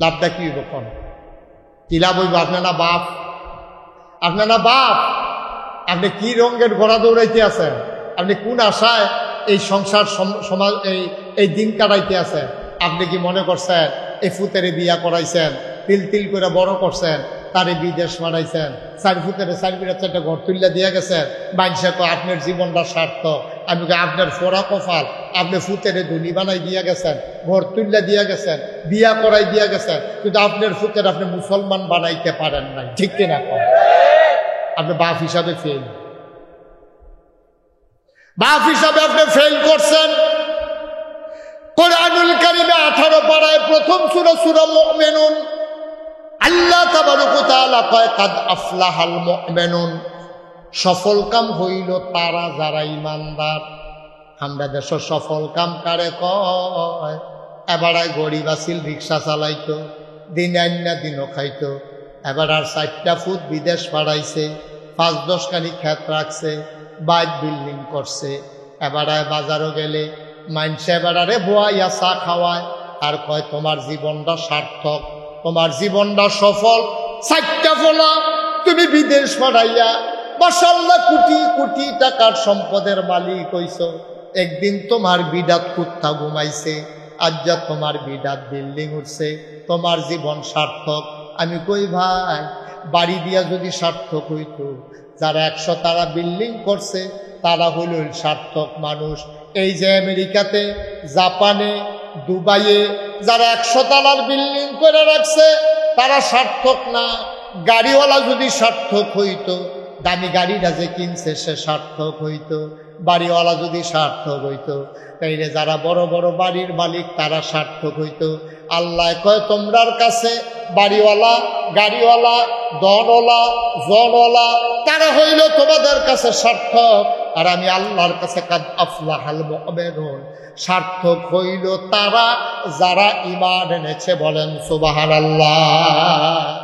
S1: লাভটা কি হইব? কম কি লাভ হইব? আপনার না বাপ, আপনি কি রঙের ঘোড়া দৌড়াইতে আছেন? আপনি কোন আশায় এই সংসার সমাজ এই দিন কাটাইতে আছেন? আপনি কি মনে করছেন এই ফুতেরে বিয়া করাইছেন, তিল করে বড় করছেন, তারে বিদেশ মারাইছেন, 4 ফুতেরে 4 বিরা 4টা ঘর তুল্লা দিয়ে গেছেন, মানুষে তো আপনার জীবনটা সার্থক। আমি আপনার ফোড়া কপাল, আপনি ফুতেরে ধনী বানাই দিয়া গেছেন, ঘর তুল্লা দিয়া গেছেন, বিয়া করাই দিয়া গেছেন, কিন্তু আপনার ফুতের আপনি মুসলমান বানাইতে পারেন নাই, ঠিক কিনা? আপনি বাপ হিসাবে ফেল, আপনি ফেল করছেন। কোরআনুল কারীমে 18 পারায় প্রথম সূরা মুমিনুন আল্লাহ তাবারক ওয়া তাআলা কয় কাদ আফলাহাল মুমিনুন, সফল কাম হইল তারা যারা ঈমানদার। আমরা দেশ সফল কাম কারে কয়? এবারে গরিব আছিল, রিক্সা চালাইতো, দিন আইনা দিনও খাইতো, এবার আর 4টা ফুট বিদেশ পাঠাইছে, 5-10 খানি ক্ষেত রাখছে, বাইক বিল্ডিং করছে। এবারে বাজারও গেলে মাইনসে এবারে বোয়াইয়া চা খাওয়ায় আর কয় তোমার জীবনটা সার্থক, তোমার জীবনটা সফল। 4টা ফলা তুমি বিদেশ পাঠাইয়া মাশাআল্লাহ কোটি কোটি টাকার সম্পদের মালিক হইছ। একদিন তোমার বিডাত কুত্তা ঘুমাইছে, আজ যা তোমার বিডাত বিল্ডিং উঠছে, তোমার জীবন সার্থক। আমি কই ভাই, বাড়ি দিয়া যদি সার্থক হইতো, যারা 100 তারা বিল্ডিং করছে তারা হইল সার্থক মানুষ। এই যে আমেরিকাতে, জাপানে, দুবাইয়ে যারা 100 তালার বিল্ডিং করে রাখছে তারা সার্থক না। গাড়িওয়ালা যদি সার্থক হইতো, দামি গাড়িটা যে কিনছে সে সার্থক হইতো। বাড়িওয়ালা যদি সার্থক হইতো, তাইলে যারা বড় বড় বাড়ির মালিক তারা সার্থক হইতো। আল্লাহ কয় তোমরার কাছে বাড়িওয়ালা, গাড়িওয়ালা, দনওয়ালা, জনওয়ালা তারা হইল তোমাদের কাছে সার্থক। আর আমি আল্লাহর কাছে কাদ আফলাহাল মুমিনুন, সার্থক হইল তারা যারা ঈমান এনেছে। বলেন সুবহানাল্লাহ।